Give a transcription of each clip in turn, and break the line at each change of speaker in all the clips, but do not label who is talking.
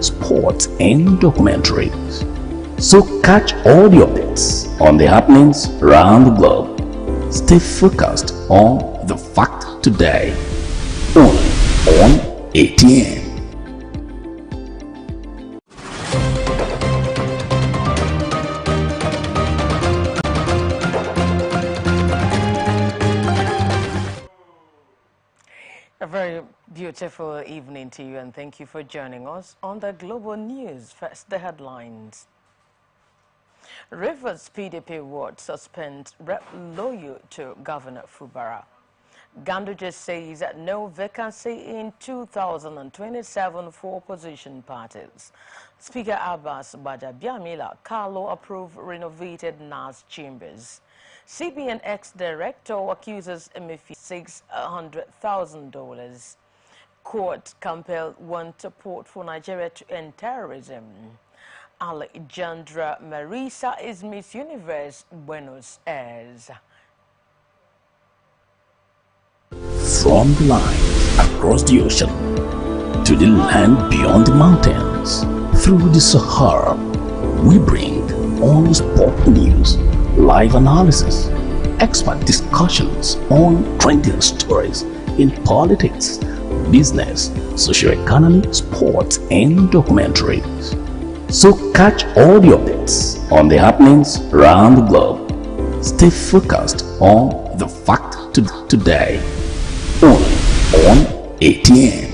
sports, and documentaries. So catch all the updates on the happenings around the globe. Stay focused on the fact today, only on ATN.
A very beautiful evening to you, and thank you for joining us on the Global News. First, the headlines. Rivers PDP ward suspends Rep loyal to Governor Fubara. Ganduje says that no vacancy in 2027 for opposition parties. Speaker Abbas Bajabiamila Carlo approved renovated NAS chambers. CBN ex-director accuses Emefi $600,000. Court compelled one to port for Nigeria to end terrorism. Alejandra Marisa is Miss Universe Buenos Aires.
From the line across the ocean to the land beyond the mountains, through the Sahara, we bring on sport news, live analysis, expert discussions on trending stories in politics, business, socio-economy, sports, and documentaries. So catch all the updates on the happenings around the globe. Stay focused on the fact today, only on ATN.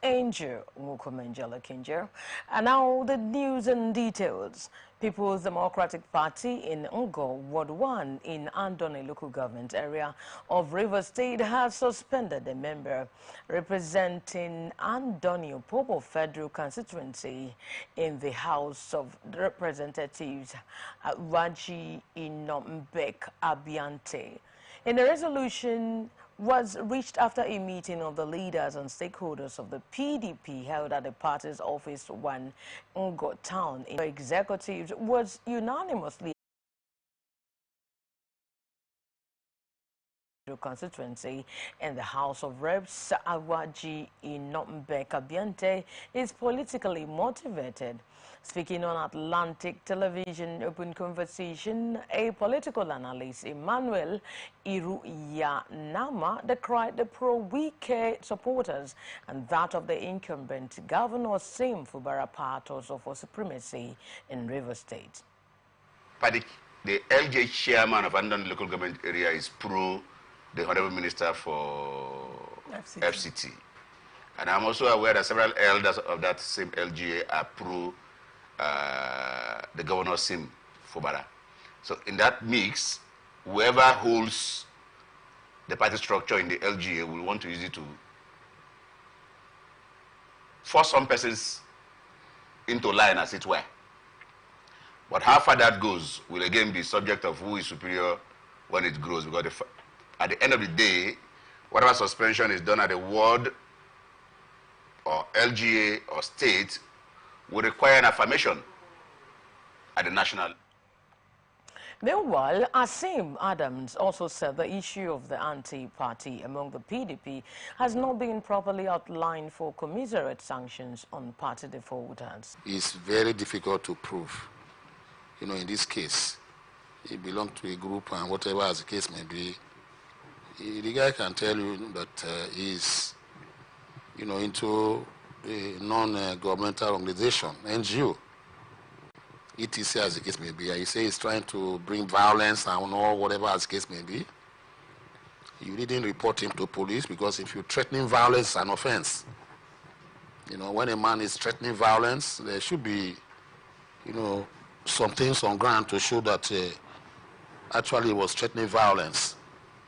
Angel Mukomangela Kinjer. And now the news and details. People's Democratic Party in Ngo, Ward 1 in Andoni local government area of Rivers State has suspended a member representing Andoni Opobo Federal constituency in the House of Representatives, Waji Inombek Abiante. In the resolution was reached after a meeting of the leaders and stakeholders of the PDP held at the party's office 1 Ngo town. The executive was unanimously constituency in the House of Reps. Awaji Inombek Abiante is politically motivated. Speaking on Atlantic Television Open Conversation, a political analyst, Emmanuel Iruyanama, decried the pro-Wike supporters and that of the incumbent Governor Sim Fubara Patos for supremacy in Rivers State.
The LJ chairman of Andon local government area is pro the Honorable Minister for FCT. And I'm also aware that several elders of that same LGA are pro the Governor Sim Fubara. So in that mix, whoever holds the party structure in the LGA will want to use it to force some persons into line, as it were. But how far that goes will again be subject of who is superior when it grows, because at the end of the day, whatever suspension is done at the ward or LGA or state will require an affirmation at the national.
Meanwhile, Asim Adams also said the issue of the anti-party among the PDP has not been properly outlined for commiserate sanctions on party defaulters.
It's very difficult to prove. You know, in this case, he belonged to a group, and whatever as the case may be, the guy can tell you that he's, you know, into a non-governmental organization, NGO, etc. as the case may be. He says he's trying to bring violence and all whatever as the case may be. You didn't report him to police, because if you're threatening violence, it's an offense. You know, when a man is threatening violence, there should be, you know, some things on ground to show that actually he was threatening violence.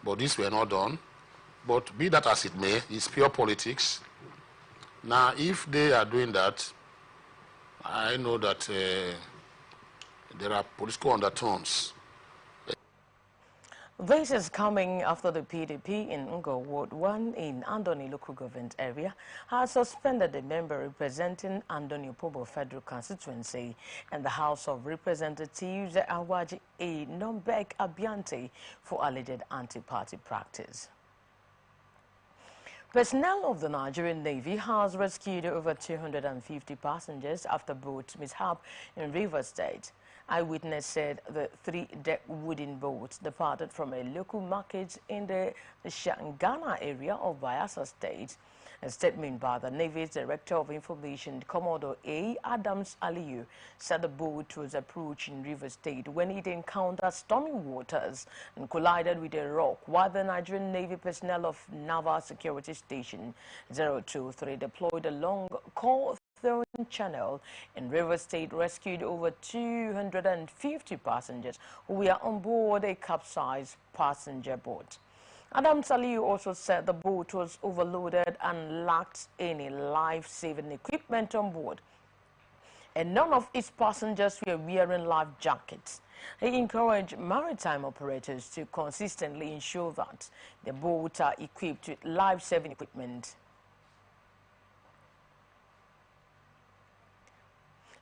But these were not done. But be that as it may, it's pure politics. Now, if they are doing that, I know that there are political undertones.
This is coming after the PDP in Ngo Ward 1 in Andoni local government area has suspended a member representing Andoni Opobo Federal constituency and the House of Representatives, Awaji Inombek Abiante, for alleged anti-party practice. Personnel of the Nigerian Navy has rescued over 250 passengers after boat mishap in Rivers State. Eyewitness said the three-deck wooden boat departed from a local market in the Shangana area of Bayelsa State. A statement by the Navy's Director of Information, Commodore A. Adams Aliyu, said the boat was approaching River State when it encountered stormy waters and collided with a rock, while the Nigerian Navy personnel of Naval Security Station 023 deployed along Cawthorne Channel in River State rescued over 250 passengers who were on board a capsized passenger boat. Adam Saliu also said the boat was overloaded and lacked any life-saving equipment on board, and none of its passengers were wearing life jackets. He encouraged maritime operators to consistently ensure that the boats are equipped with life-saving equipment.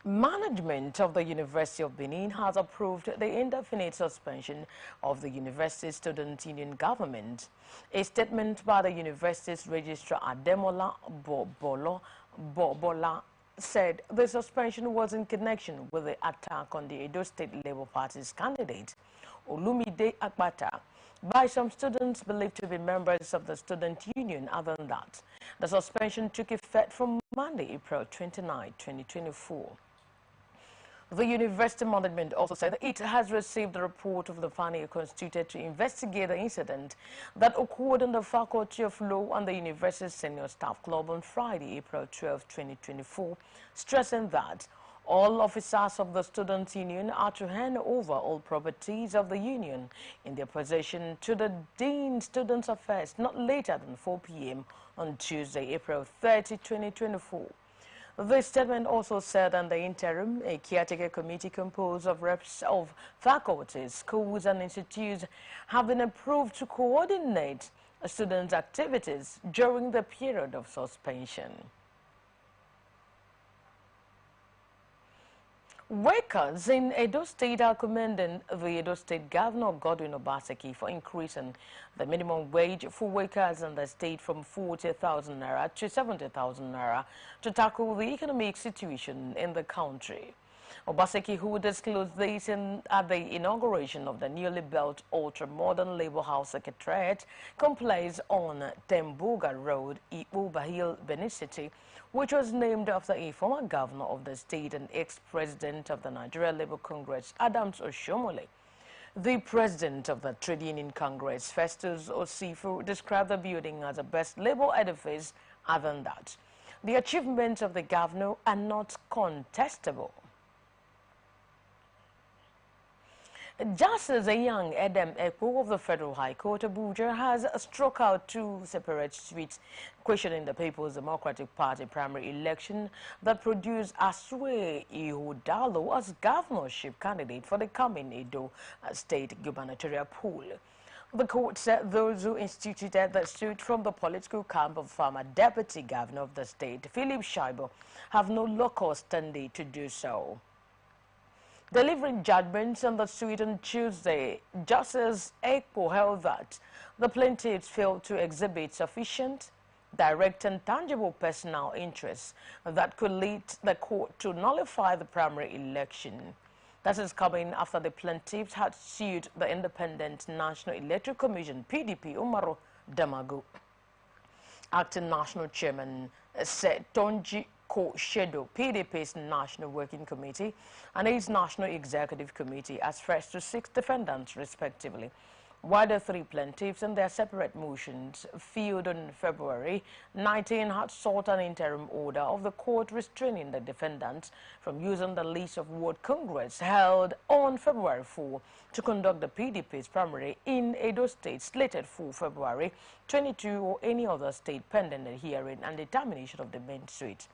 Management of the University of Benin has approved the indefinite suspension of the University Student Union government. A statement by the university's registrar Ademola Bobola said the suspension was in connection with the attack on the Edo State Labour Party's candidate, Olumide Akpata, by some students believed to be members of the student union. Other than that, the suspension took effect from Monday, April 29, 2024. The university management also said that it has received a report of the panel constituted to investigate the incident that occurred in the Faculty of Law and the University's Senior Staff Club on Friday, April 12, 2024, stressing that all officers of the Student Union are to hand over all properties of the union in their possession to the Dean Students Affairs not later than 4 p.m. on Tuesday, April 30, 2024. The statement also said in the interim, a caretaker committee composed of reps of faculties, schools and institutes have been approved to coordinate students' activities during the period of suspension. Workers in Edo State are commending the Edo State Governor Godwin Obaseki for increasing the minimum wage for workers in the state from 40,000 naira to 70,000 naira to tackle the economic situation in the country. Obaseki, who disclosed this at the inauguration of the newly built ultra-modern Labour House Secretariat complex on Tembuga Road, Ibuba Hill, Benin City, which was named after a former governor of the state and ex-president of the Nigeria Labour Congress, Adams Oshomole. The president of the Trade Union Congress, Festus Osifu, described the building as the best Labour edifice. Other than that, the achievements of the governor are not contestable. Justice young Edem Ekpo of the Federal High Court Abuja has struck out two separate tweets questioning the People's Democratic Party primary election that produced Asue Ihudalo as governorship candidate for the coming Edo State gubernatorial pool. The court said those who instituted the suit from the political camp of former deputy governor of the state, Philip Shaibo, have no local standing to do so. Delivering judgments on the suit on Tuesday, Justice Ekpo held that the plaintiffs failed to exhibit sufficient, direct and tangible personal interests that could lead the court to nullify the primary election. That is coming after the plaintiffs had sued the Independent National Electoral Commission, PDP, Umaru Damagu. Acting National Chairman said Tonji Ko-Shedo, PDP's National Working Committee and its National Executive Committee as first to 6 defendants respectively, while the 3 plaintiffs in their separate motions filed on February 19 had sought an interim order of the court restraining the defendants from using the list of ward Congress held on February 4 to conduct the PDP's primary in Edo State slated for February 22 or any other state pending the hearing and determination of the main suit.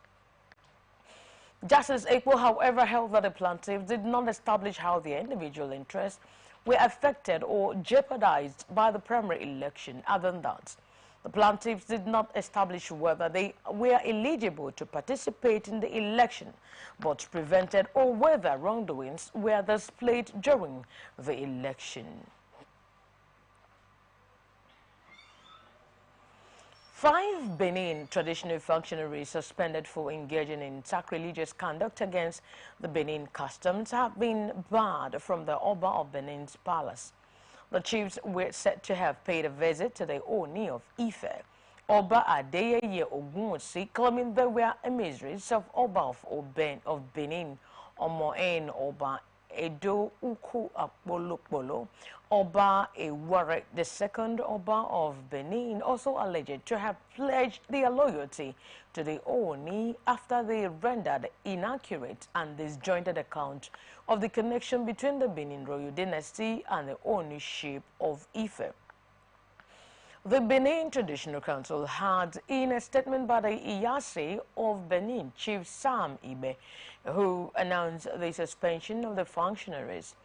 Justice Ekpo, however, held that the plaintiffs did not establish how their individual interests were affected or jeopardized by the primary election. Other than that, the plaintiffs did not establish whether they were eligible to participate in the election, but prevented or whether wrongdoings were displayed during the election. 5 Benin traditional functionaries suspended for engaging in sacrilegious conduct against the Benin customs have been barred from the Oba of Benin's palace. The chiefs were said to have paid a visit to the Oni of Ife, Oba Adeyeye Ogunwusi, claiming they were emissaries of Oba of Benin, Omoen Oba Edo Uku Akpolokpolo. Oba Eware II, Oba of Benin, also alleged to have pledged their loyalty to the Oni after they rendered inaccurate and disjointed account of the connection between the Benin royal dynasty and the ownership of Ife. The Benin Traditional Council had, in a statement by the Iyase of Benin, Chief Sam Ibe, who announced the suspension of the functionaries.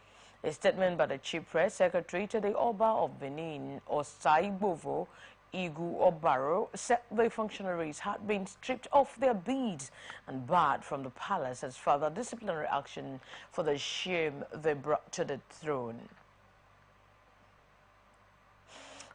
A statement by the Chief Press Secretary to the Oba of Benin, Osai Bovo Igu Obaro, said the functionaries had been stripped of their beads and barred from the palace as further disciplinary action for the shame they brought to the throne.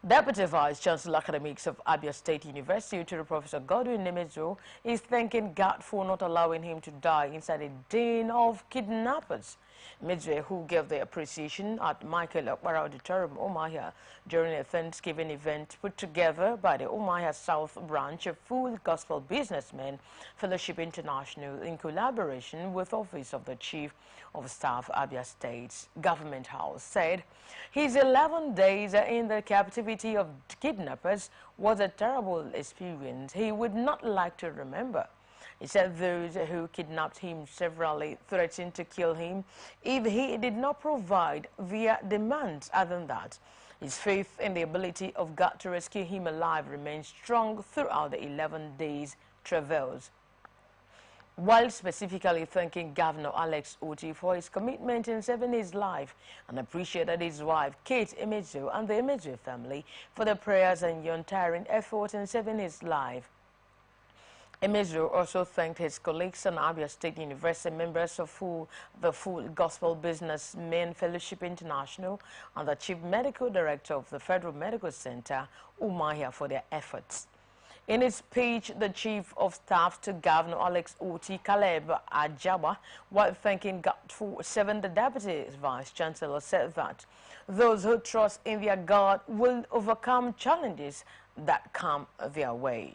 Deputy Vice Chancellor Academics of Abia State University, Professor Godwin Nemezo, is thanking God for not allowing him to die inside a den of kidnappers. Midway, who gave the appreciation at Michael Okpara Auditorium, Umuahia, during a Thanksgiving event put together by the Umuahia South Branch of Full Gospel Businessmen Fellowship International in collaboration with Office of the Chief of Staff, Abia State Government House, said his 11 days in the captivity of kidnappers was a terrible experience he would not like to remember. He said those who kidnapped him severally threatened to kill him if he did not provide their demands. Other than that, his faith in the ability of God to rescue him alive remained strong throughout the 11 days' travails. While specifically thanking Governor Alex Oti for his commitment in saving his life and appreciated his wife, Kate Emezo, and the Emezo family for their prayers and untiring effort in saving his life. Emezo also thanked his colleagues and Abia State University members of the Full Gospel Businessmen Fellowship International and the Chief Medical Director of the Federal Medical Center, Umuahia, for their efforts. In his speech, the Chief of Staff to Governor Alex Oti, Caleb Ajaba, while thanking God for saving the Deputy Vice Chancellor, said that those who trust in their God will overcome challenges that come their way.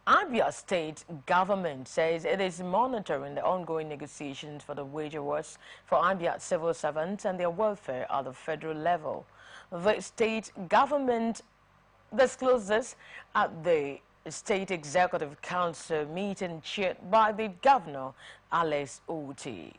Abia State government says it is monitoring the ongoing negotiations for the wage awards for Abia civil servants and their welfare at the federal level. The state government disclosed this at the State Executive Council meeting chaired by the Governor, Alex Oti.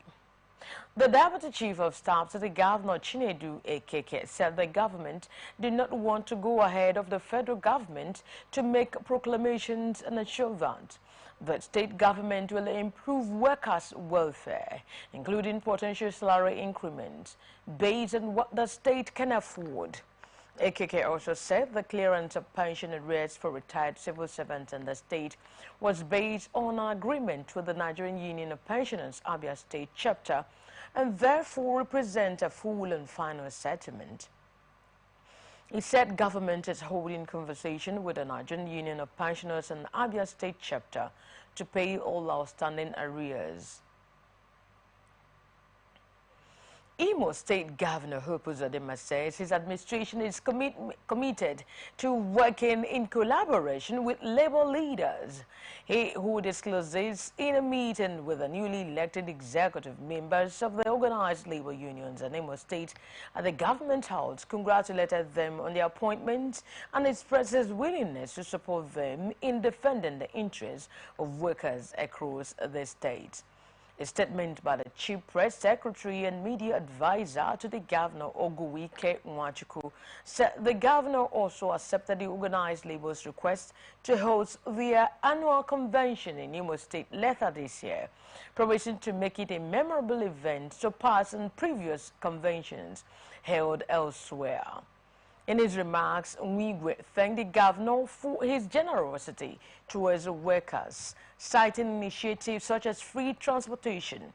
The Deputy Chief of Staff to the Governor, Chinedu Ekeke, said the government did not want to go ahead of the federal government to make proclamations and ensure that the state government will improve workers' welfare, including potential salary increments, based on what the state can afford. Ekeke also said the clearance of pension arrears for retired civil servants in the state was based on an agreement with the Nigerian Union of Pensioners, Abia State chapter, and therefore represent a full and final settlement. He said government is holding conversation with the Nigerian Union of Pensioners and Abia State chapter to pay all outstanding arrears. Imo State Governor Hope Uzodinma says his administration is committed to working in collaboration with labor leaders. He who disclosed this in a meeting with the newly elected executive members of the organized labor unions in Imo State at the government house congratulated them on their appointment and expressed his willingness to support them in defending the interests of workers across the state. A statement by the Chief Press Secretary and Media Advisor to the Governor, Oguwike Nwachukwu, said the Governor also accepted the organized labor's request to host their annual convention in Imo State later this year, promising to make it a memorable event surpassing previous conventions held elsewhere. In his remarks, Nwigwe thanked the governor for his generosity towards workers, citing initiatives such as free transportation,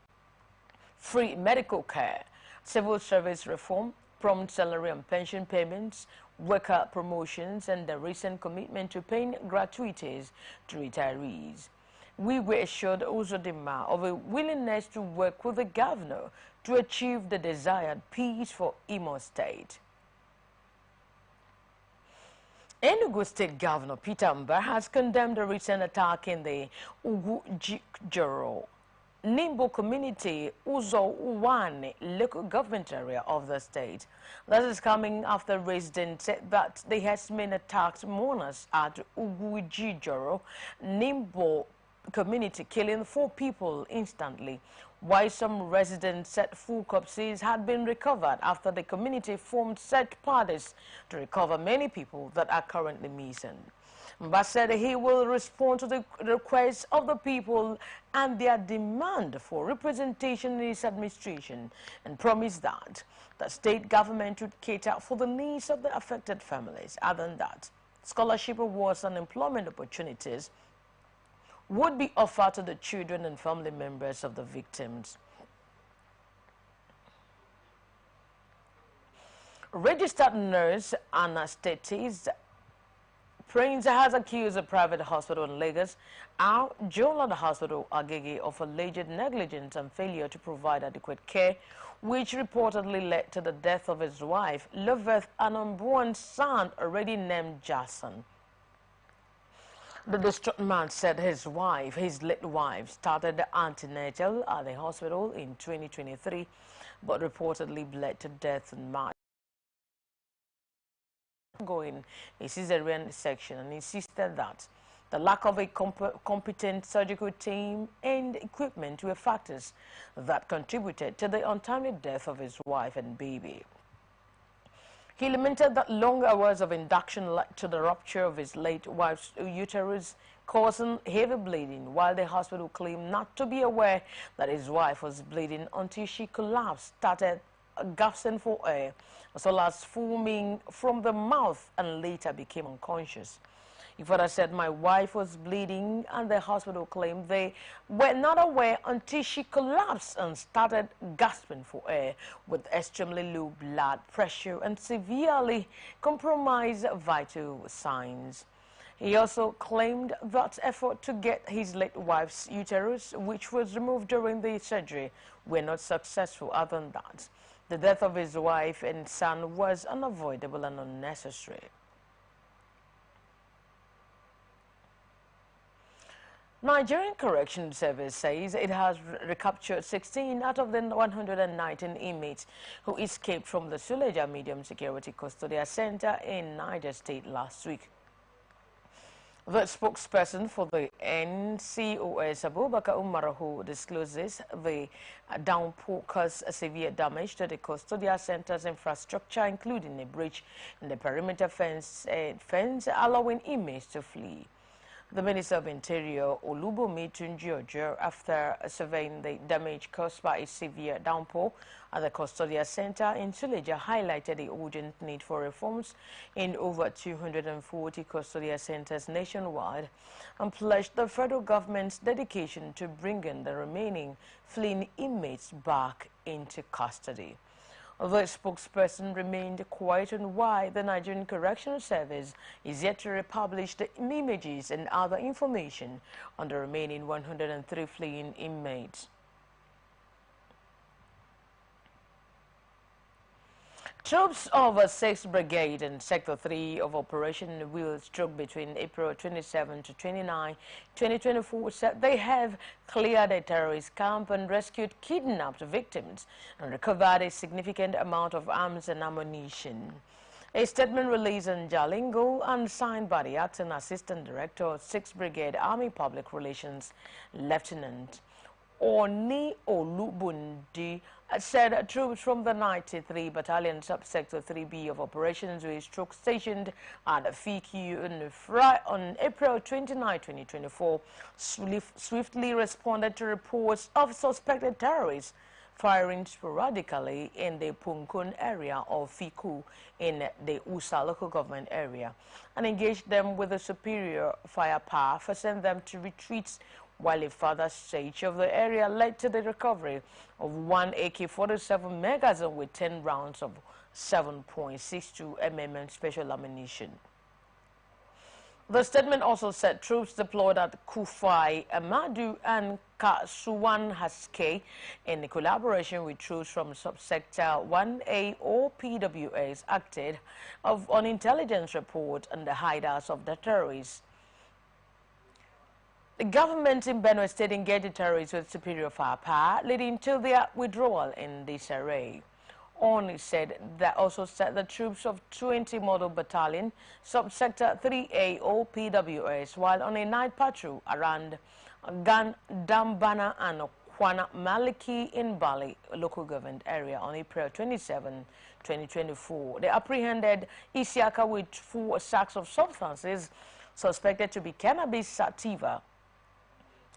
free medical care, civil service reform, prompt salary and pension payments, worker promotions, and the recent commitment to paying gratuities to retirees. We were assured Uzodinma of a willingness to work with the governor to achieve the desired peace for Imo State. Enugu State Governor Peter Mba has condemned the recent attack in the Ugujiro Nimbo community Uzo Uwane local government area of the state. This is coming after residents said that they had been attacked mourners at Ugujiro Nimbo community, killing 4 people instantly, while some residents said full corpses had been recovered after the community formed search parties to recover many people that are currently missing. Mba said he will respond to the requests of the people and their demand for representation in his administration, and promised that the state government would cater for the needs of the affected families. Other than that, scholarship awards and employment opportunities would be offered to the children and family members of the victims. Registered nurse anesthetist Prince has accused a private hospital in Lagos, Al Joland Hospital Agege, of alleged negligence and failure to provide adequate care, which reportedly led to the death of his wife, Loveth, and unborn son already named Jason. The distraught man said his late wife, started antenatal at the hospital in 2023, but reportedly bled to death in March. Going a cesarean section, and insisted that the lack of a competent surgical team and equipment were factors that contributed to the untimely death of his wife and baby. He lamented that long hours of induction led to the rupture of his late wife's uterus, causing heavy bleeding, while the hospital claimed not to be aware that his wife was bleeding until she collapsed, started gasping for air, as well as foaming from the mouth, and later became unconscious. He further said, "My wife was bleeding," and the hospital claimed they were not aware until she collapsed and started gasping for air with extremely low blood pressure and severely compromised vital signs. He also claimed that effort to get his late wife's uterus, which was removed during the surgery, were not successful. Other than that, the death of his wife and son was unavoidable and unnecessary. Nigerian Correctional Service says it has recaptured 16 out of the 119 inmates who escaped from the Suleja Medium Security Custodial Center in Niger State last week. The spokesperson for the NCOS, Abubakar Umar, who discloses the downpour caused severe damage to the custodial center's infrastructure, including a breach in the perimeter fence allowing inmates to flee. The Minister of Interior, Olubomi Tunji-Ojo, after surveying the damage caused by a severe downpour at the custodial center in Suleja, highlighted the urgent need for reforms in over 240 custodial centers nationwide, and pledged the federal government's dedication to bringing the remaining fleeing inmates back into custody. The spokesperson remained quiet on why the Nigerian Correctional Service is yet to republish the images and other information on the remaining 103 fleeing inmates. Troops of 6th Brigade and Sector 3 of Operation Wheel Stroke between April 27 to 29, 2024 said they have cleared a terrorist camp and rescued kidnapped victims and recovered a significant amount of arms and ammunition. A statement released in Jalingo and signed by the acting Assistant Director of 6th Brigade Army Public Relations, Lieutenant Oni Olubundi, said troops from the 93 Battalion Subsector 3B of Operations Wheel Stroke stationed at FIQ on April 29, 2024 swiftly responded to reports of suspected terrorists firing sporadically in the Punkun area of Fiku in the Usa local government area, and engaged them with a superior firepower, forcing them to retreat, while a further siege of the area led to the recovery of one AK-47 magazine with 10 rounds of 7.62 mm special ammunition. The statement also said troops deployed at Kufai, Amadu and Kasuwan Haske in collaboration with troops from subsector 1A or PWAs acted on intelligence report on the hideouts of the terrorists. The government in Benue State engaged the terrorists with superior firepower, leading to their withdrawal in disarray. Only said that also said the troops of 20 Model Battalion, subsector 3A OPWS, while on a night patrol around Gan Dambana and Kwana Maliki in Bali local government area on April 27, 2024. They apprehended Isiaka with 4 sacks of substances suspected to be cannabis sativa.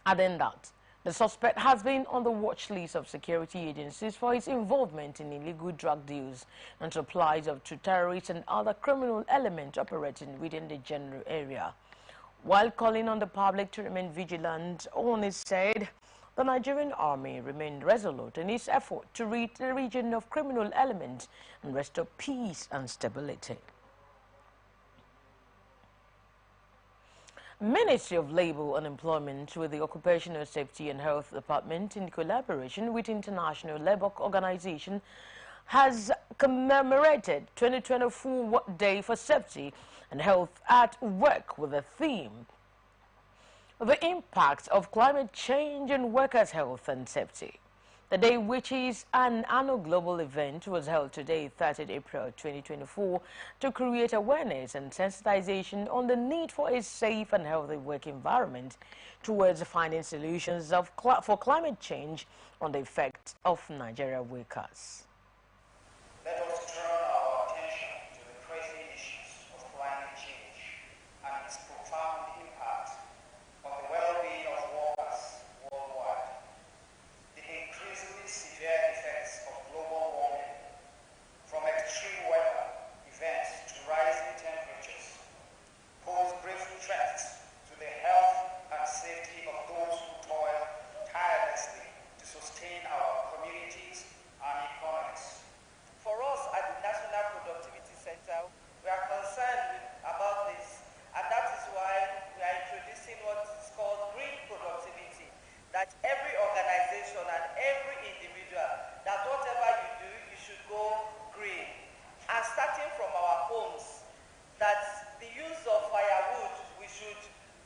Adding that the suspect has been on the watch list of security agencies for his involvement in illegal drug deals and supplies to terrorists and other criminal elements operating within the general area. While calling on the public to remain vigilant, Oni said the Nigerian army remained resolute in its effort to rid the region of criminal elements and restore peace and stability. Ministry of Labour and Employment with the Occupational Safety and Health Department in collaboration with International Labour Organization has commemorated 2024 World Day for Safety and Health at Work with the theme The Impact of Climate Change on Workers' Health and Safety. The day, which is an annual global event, was held today, 30 April 2024, to create awareness and sensitization on the need for a safe and healthy work environment towards finding solutions for climate change on the effect of Nigeria workers.
Let us turn our attention to the pressing issues of climate change and its profound impact on the well-being of workers worldwide. The increasingly severe effects of global warming, from extreme weather events to rising temperatures, pose grave threats to the health and safety of those who toil tirelessly to sustain our communities and economies. For us at the National Productivity Center, we are concerned about this, and that is why we are introducing what is called green productivity, that every organization and every individual, that whatever you do, you should go green. And starting from our homes, that the use of firewood, we should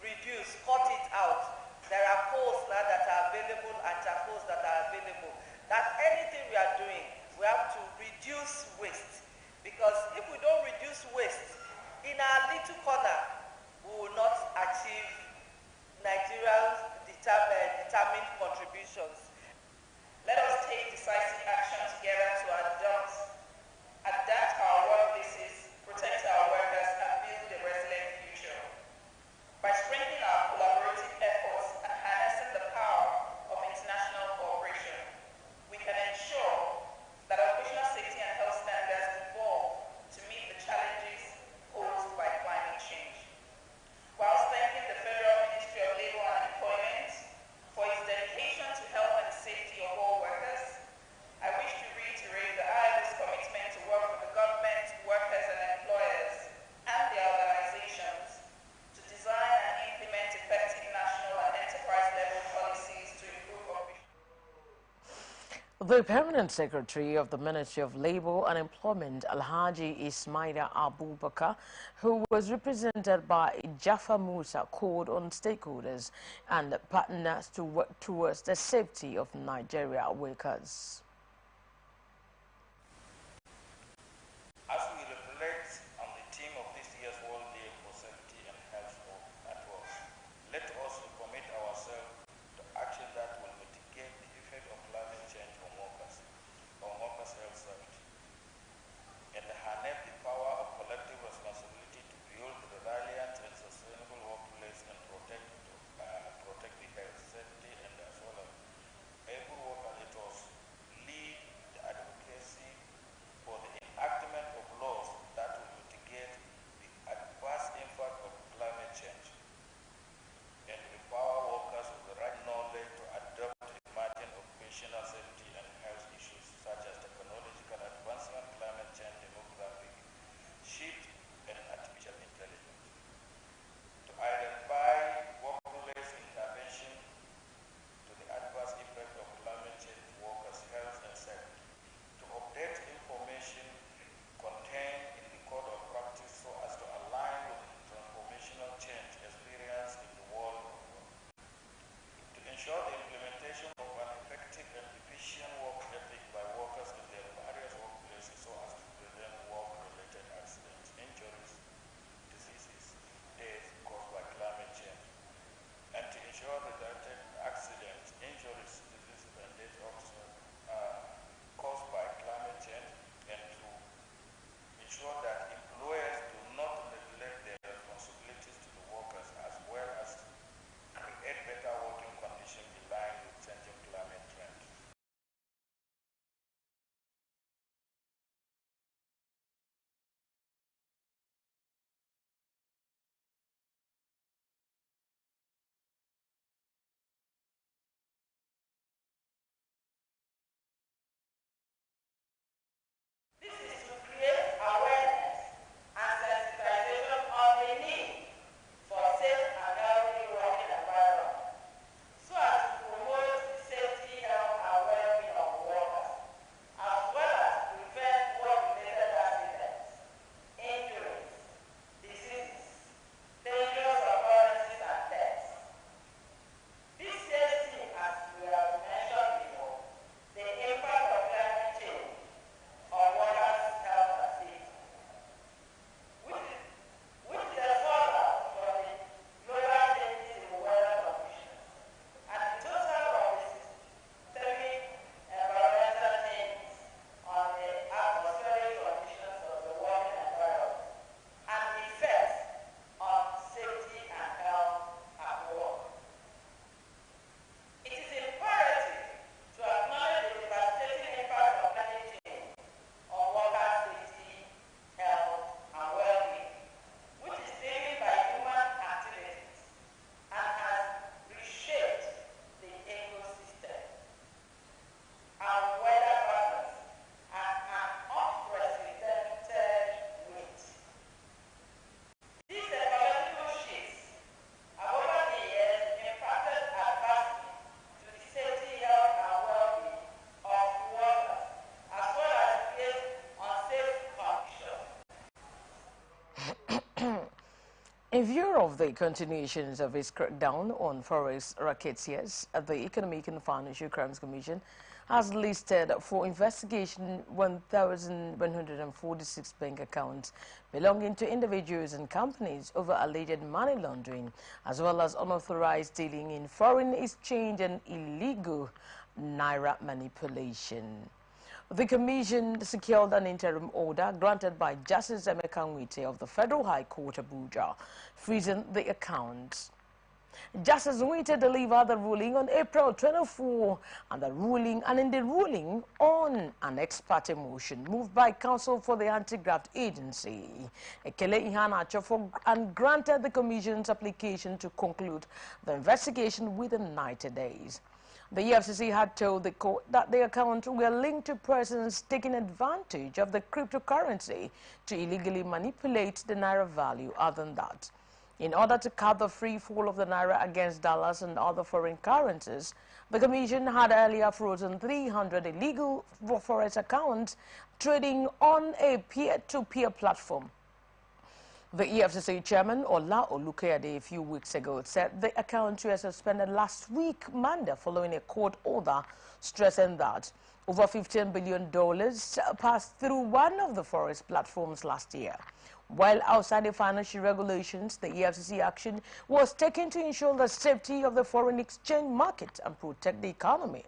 reduce, cut it out. There are coals now that are available and charcoals that are available. That anything we are doing, we have to reduce waste. Because if we don't reduce waste, in our little corner, we will not achieve Nigeria's determined contributions. Let us take decisive action together to adapt our workplaces, protect our workers, and build a resilient future. By strengthening our collaborative efforts and harnessing the power of international cooperation, we can ensure that occupational safety and health standards evolve to meet the challenges posed by climate change. While thanking the Federal Ministry of Labour and Employment for its dedication to health and safety of all workers, I wish to reiterate the ILO's commitment to work with the government, workers and employers and their organizations to design and implement effective national and enterprise level policies to improve operations.
The Permanent Secretary of the Ministry of Labour and Employment, Alhaji Ismaila Abubakar, who was represented by Jaffa Musa, called on stakeholders and partners to work towards the safety of Nigeria workers.
As we reflect on the theme of this year's World Day for Safety and Health at Work, let us commit ourselves to action that will mitigate the effect of climate change on workers' health safety, and harness the power of collective responsibility to build a resilient and sustainable workplace and protect the health, safety, and as well as every worker. Let us
In view of the continuations of its crackdown on forest racketeers, the Economic and Financial Crimes Commission has listed for investigation 1,146 bank accounts belonging to individuals and companies over alleged money laundering, as well as unauthorized dealing in foreign exchange and illegal naira manipulation. The Commission secured an interim order granted by Justice Emeka Nwite of the Federal High Court, Abuja, freezing the accounts. Justice Nwite delivered the ruling on April 24 and in the ruling on an ex parte motion moved by counsel for the anti-graft agency, Ekele Ihanacho, and granted the Commission's application to conclude the investigation within 90 days. The EFCC had told the court that the accounts were linked to persons taking advantage of the cryptocurrency to illegally manipulate the naira value. Other than that, in order to cut the free fall of the naira against dollars and other foreign currencies, the Commission had earlier frozen 300 illegal forex accounts trading on a peer-to-peer platform. The EFCC chairman, Ola Olukayade, a few weeks ago said the accounts were suspended last week, Monday, following a court order stressing that over $15 billion passed through one of the forex platforms last year. While outside the financial regulations, the EFCC action was taken to ensure the safety of the foreign exchange market and protect the economy.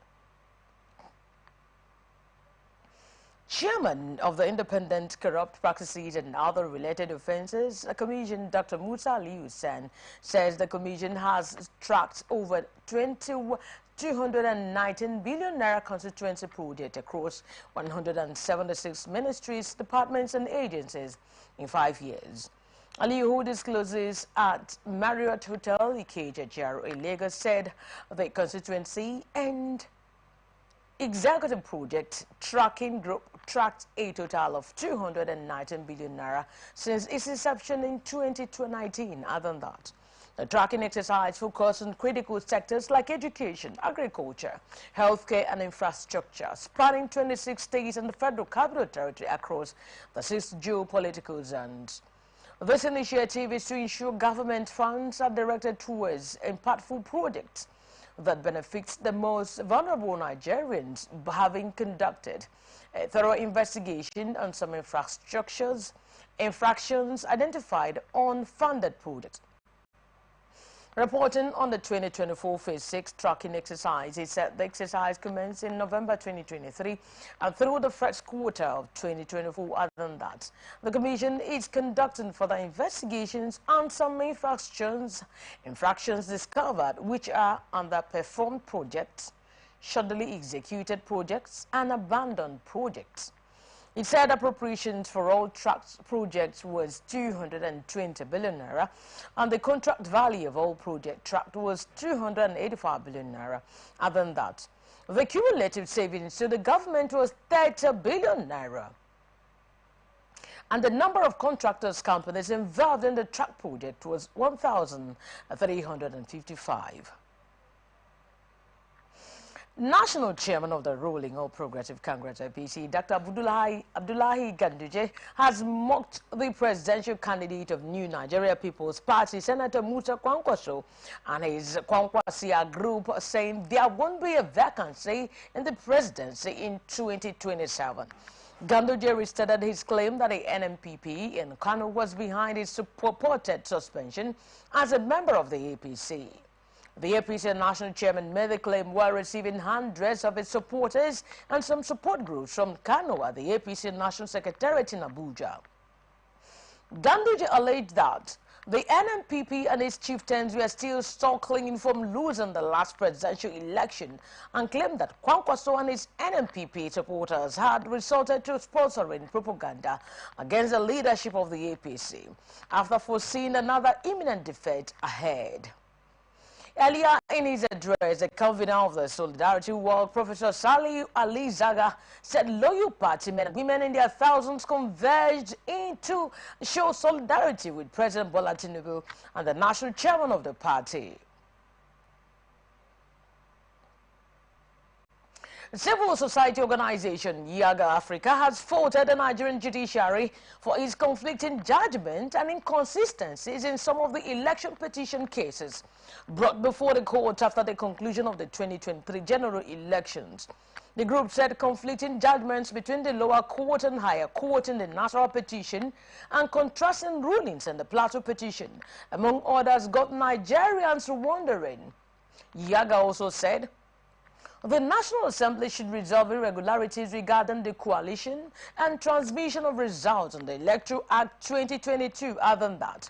Chairman of the Independent Corrupt Practices and Other Related Offences Commission, Dr. Musa Ali Hussain, says the Commission has tracked over 219 billion naira constituency project across 176 ministries, departments and agencies in 5 years. Ali, who discloses at Marriott Hotel, Ikeja, GRA, Lagos, said the constituency and executive project tracking group tracked a total of 219 billion naira since its inception in 2019. Other than that, the tracking exercise focused on critical sectors like education, agriculture, healthcare and infrastructure, spanning 26 states and the Federal Capital Territory across the 6 geopolitical zones. This initiative is to ensure government funds are directed towards impactful projects that benefits the most vulnerable Nigerians, having conducted a thorough investigation on some infrastructures, infractions identified on funded projects. Reporting on the 2024 Phase 6 tracking exercise, it said the exercise commenced in November 2023 and through the first quarter of 2024. Other than that, the Commission is conducting further investigations on some infractions discovered, which are underperformed projects, shoddily executed projects, and abandoned projects. It said appropriations for all tracked projects was 220 billion naira, and the contract value of all projects tracked was 285 billion naira. Other than that, the cumulative savings to the government was 30 billion naira. And the number of contractors companies involved in the track project was 1,355. National Chairman of the ruling All Progressive Congress APC, Dr. Abdullahi Ganduje, has mocked the presidential candidate of New Nigeria People's Party, Senator Musa Kwankwaso, and his Kwankwasia group, saying there won't be a vacancy in the presidency in 2027. Ganduje restated his claim that the NNPP in Kano was behind his purported suspension as a member of the APC. The APC national chairman made the claim while receiving hundreds of its supporters and some support groups from Kano at the APC national secretariat in Abuja. Ganduje alleged that the NNPP and its chieftains were still struggling from losing the last presidential election and claimed that Kwankwaso and his NNPP supporters had resorted to sponsoring propaganda against the leadership of the APC after foreseeing another imminent defeat ahead. Earlier in his address, the convener of the Solidarity World, Professor Salih Ali Zaga, said loyal party men and women in their thousands converged in to show solidarity with President Bola Tinubu and the national chairman of the party. Civil society organization Yaga Africa has faulted the Nigerian judiciary for its conflicting judgment and inconsistencies in some of the election petition cases brought before the court after the conclusion of the 2023 general elections. The group said conflicting judgments between the lower court and higher court in the national petition and contrasting rulings in the plateau petition, among others, got Nigerians wondering. Yaga also said the National Assembly should resolve irregularities regarding the coalition and transmission of results on the Electoral Act 2022. Other than that,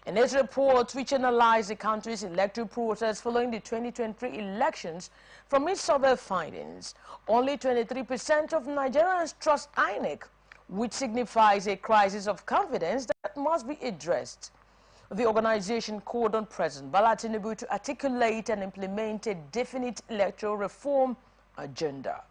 in its report, which analyzed the country's electoral process following the 2023 elections, from its survey findings, only 23% of Nigerians trust INEC, which signifies a crisis of confidence that must be addressed. The organization called on President Bola Tinubu to articulate and implement a definite electoral reform agenda.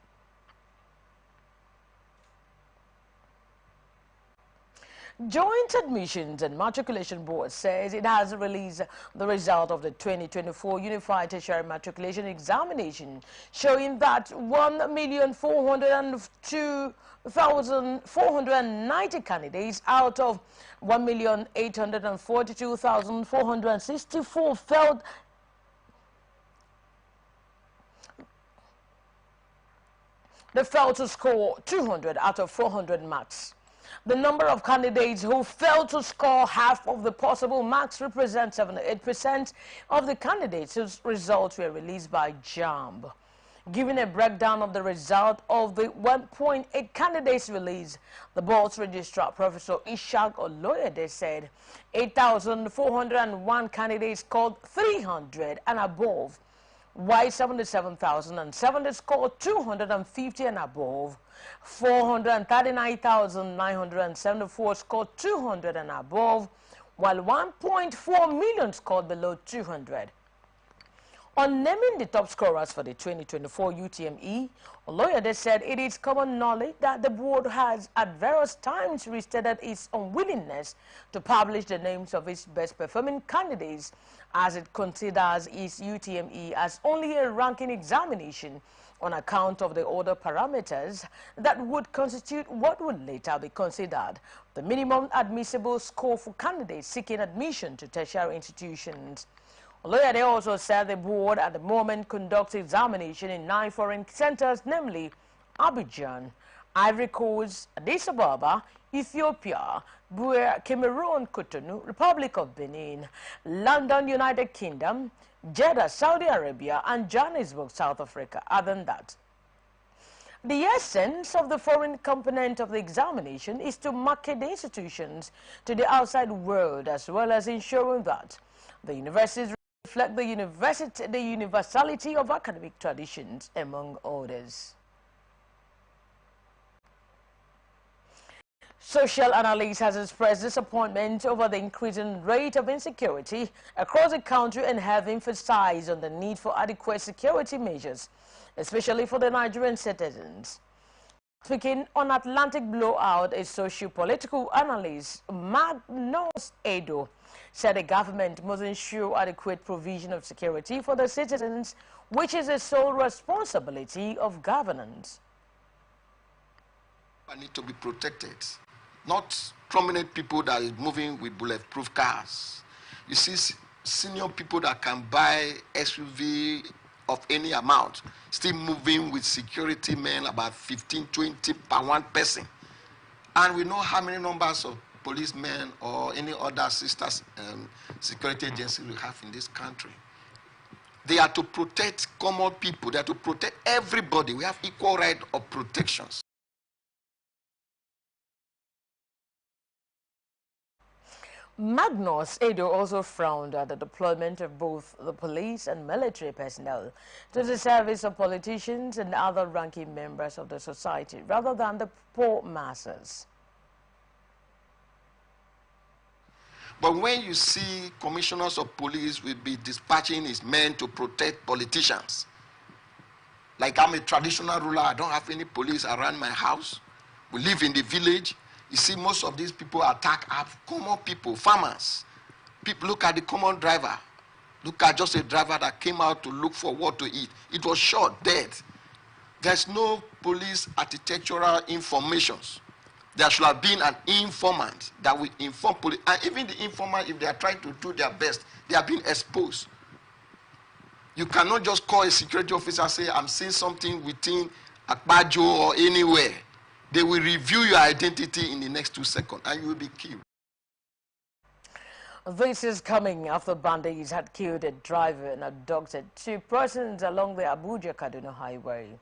Joint Admissions and Matriculation Board says it has released the result of the 2024 Unified Tertiary Matriculation Examination, showing that 1,402,490 candidates out of 1,842,464 failed. They failed to score 200 out of 400 marks. The number of candidates who failed to score half of the possible marks represents 78% of the candidates whose results were released by JAMB. Giving a breakdown of the result of the 1.8 candidates released, the board's registrar, Professor Ishaq Oloyede, said 8,401 candidates scored 300 and above, while 77,070 scored 250 and above. 439,974 scored 200 and above, while 1.4 million scored below 200. On naming the top scorers for the 2024 UTME, Oloyede said it is common knowledge that the board has at various times restated its unwillingness to publish the names of its best performing candidates, as it considers its UTME as only a ranking examination on account of the other parameters that would constitute what would later be considered the minimum admissible score for candidates seeking admission to tertiary institutions. Oloyede also said the board at the moment conducts examination in 9 foreign centers, namely Abidjan, Ivory Coast, Addis Ababa, Ethiopia, Buea, Cameroon, Cotonou, Republic of Benin, London, United Kingdom, Jeddah, Saudi Arabia, and Johannesburg, South Africa. Other than that, the essence of the foreign component of the examination is to market the institutions to the outside world, as well as ensuring that the universities reflect the universality of academic traditions, among others. Social analysts has expressed disappointment over the increasing rate of insecurity across the country and have emphasized on the need for adequate security measures, especially for the Nigerian citizens. Speaking on Atlantic Blowout, a socio-political analyst, Magnus Edo, said the government must ensure adequate provision of security for the citizens, which is the sole responsibility of governance.
I need to be protected. Not prominent people that is moving with bulletproof cars. You see senior people that can buy SUV of any amount, still moving with security men, about 15, 20 per one person. And we know how many numbers of policemen or any other sisters security agency we have in this country. They are to protect common people. They are to protect everybody. We have equal right of protections.
Magnus Edo also frowned at the deployment of both the police and military personnel to the service of politicians and other ranking members of the society, rather than the poor masses.
But when you see commissioners of police will be dispatching his men to protect politicians, like I'm a traditional ruler, I don't have any police around my house. We live in the village. You see, most of these people attack our common people, farmers. People look at the common driver. Look at just a driver that came out to look for what to eat. It was shot, dead.
There's no police architectural informations. There should have been an informant that will inform police. And even the informant, if they are trying to do their best, they are being exposed. You cannot just call a security officer and say, I'm seeing something within Akbajo or anywhere. They will review your identity in the next 2 seconds and you will be killed.
This is coming after bandits had killed a driver and abducted 2 persons along the Abuja-Kaduna highway.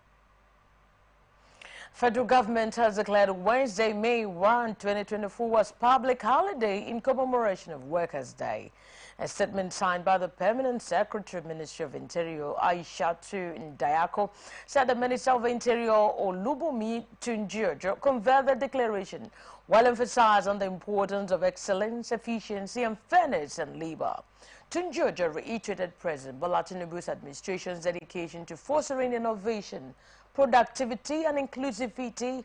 Federal government has declared Wednesday, May 1, 2024 as public holiday in commemoration of Workers' Day. A statement signed by the Permanent Secretary, Ministry of Interior, Aishatu Ndayako, said the Minister of Interior, Olubomi Tunjiojo, conveyed the declaration while emphasizing the importance of excellence, efficiency, and fairness in labor. Tunjiojo reiterated President Bola Tinubu's administration's dedication to fostering innovation, productivity, and inclusivity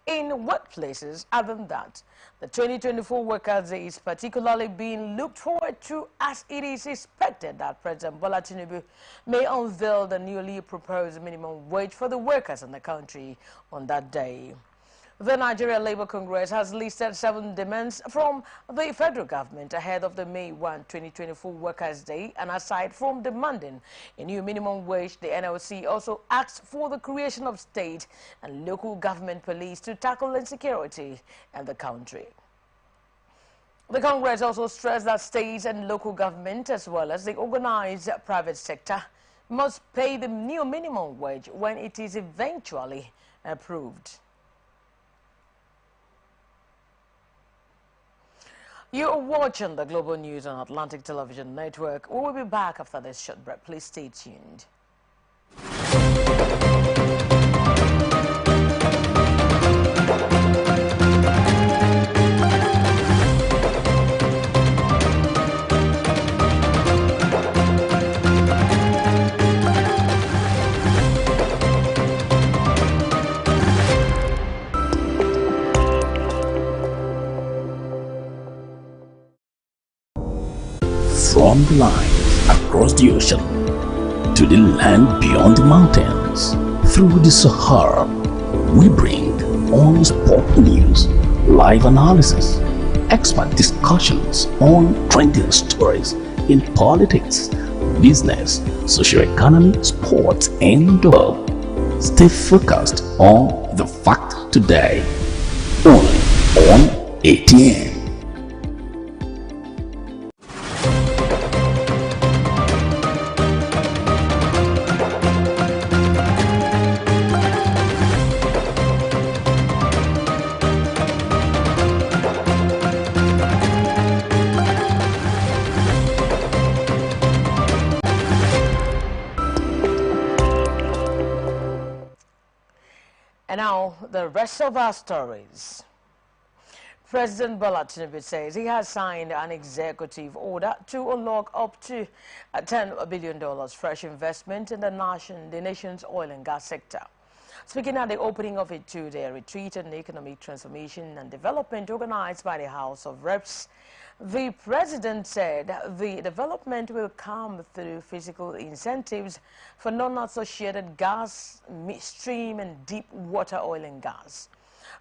in workplaces. Other than that, the 2024 Workers' Day is particularly being looked forward to as it is expected that President Bola Tinubu may unveil the newly proposed minimum wage for the workers in the country on that day. The Nigeria Labour Congress has listed 7 demands from the federal government ahead of the May 1, 2024 Workers' Day, and aside from demanding a new minimum wage, the NLC also asked for the creation of state and local government police to tackle insecurity in the country. The Congress also stressed that states and local government, as well as the organized private sector, must pay the new minimum wage when it is eventually approved. You're watching the Global News on Atlantic Television Network. We will be back after this short break. Please stay tuned.
From the line across the ocean to the land beyond the mountains, through the Sahara, we bring on sport news, live analysis, expert discussions on trending stories in politics, business, social economy, sports, and all. Stay focused on the fact today, only on ATN.
And now, the rest of our stories. President Bola Tinubu says he has signed an executive order to unlock up to $10 billion fresh investment in the nation's oil and gas sector. Speaking at the opening of a 2-day retreat on economic transformation and development organized by the House of Reps, the president said the development will come through physical incentives for non-associated gas, midstream and deep water oil and gas.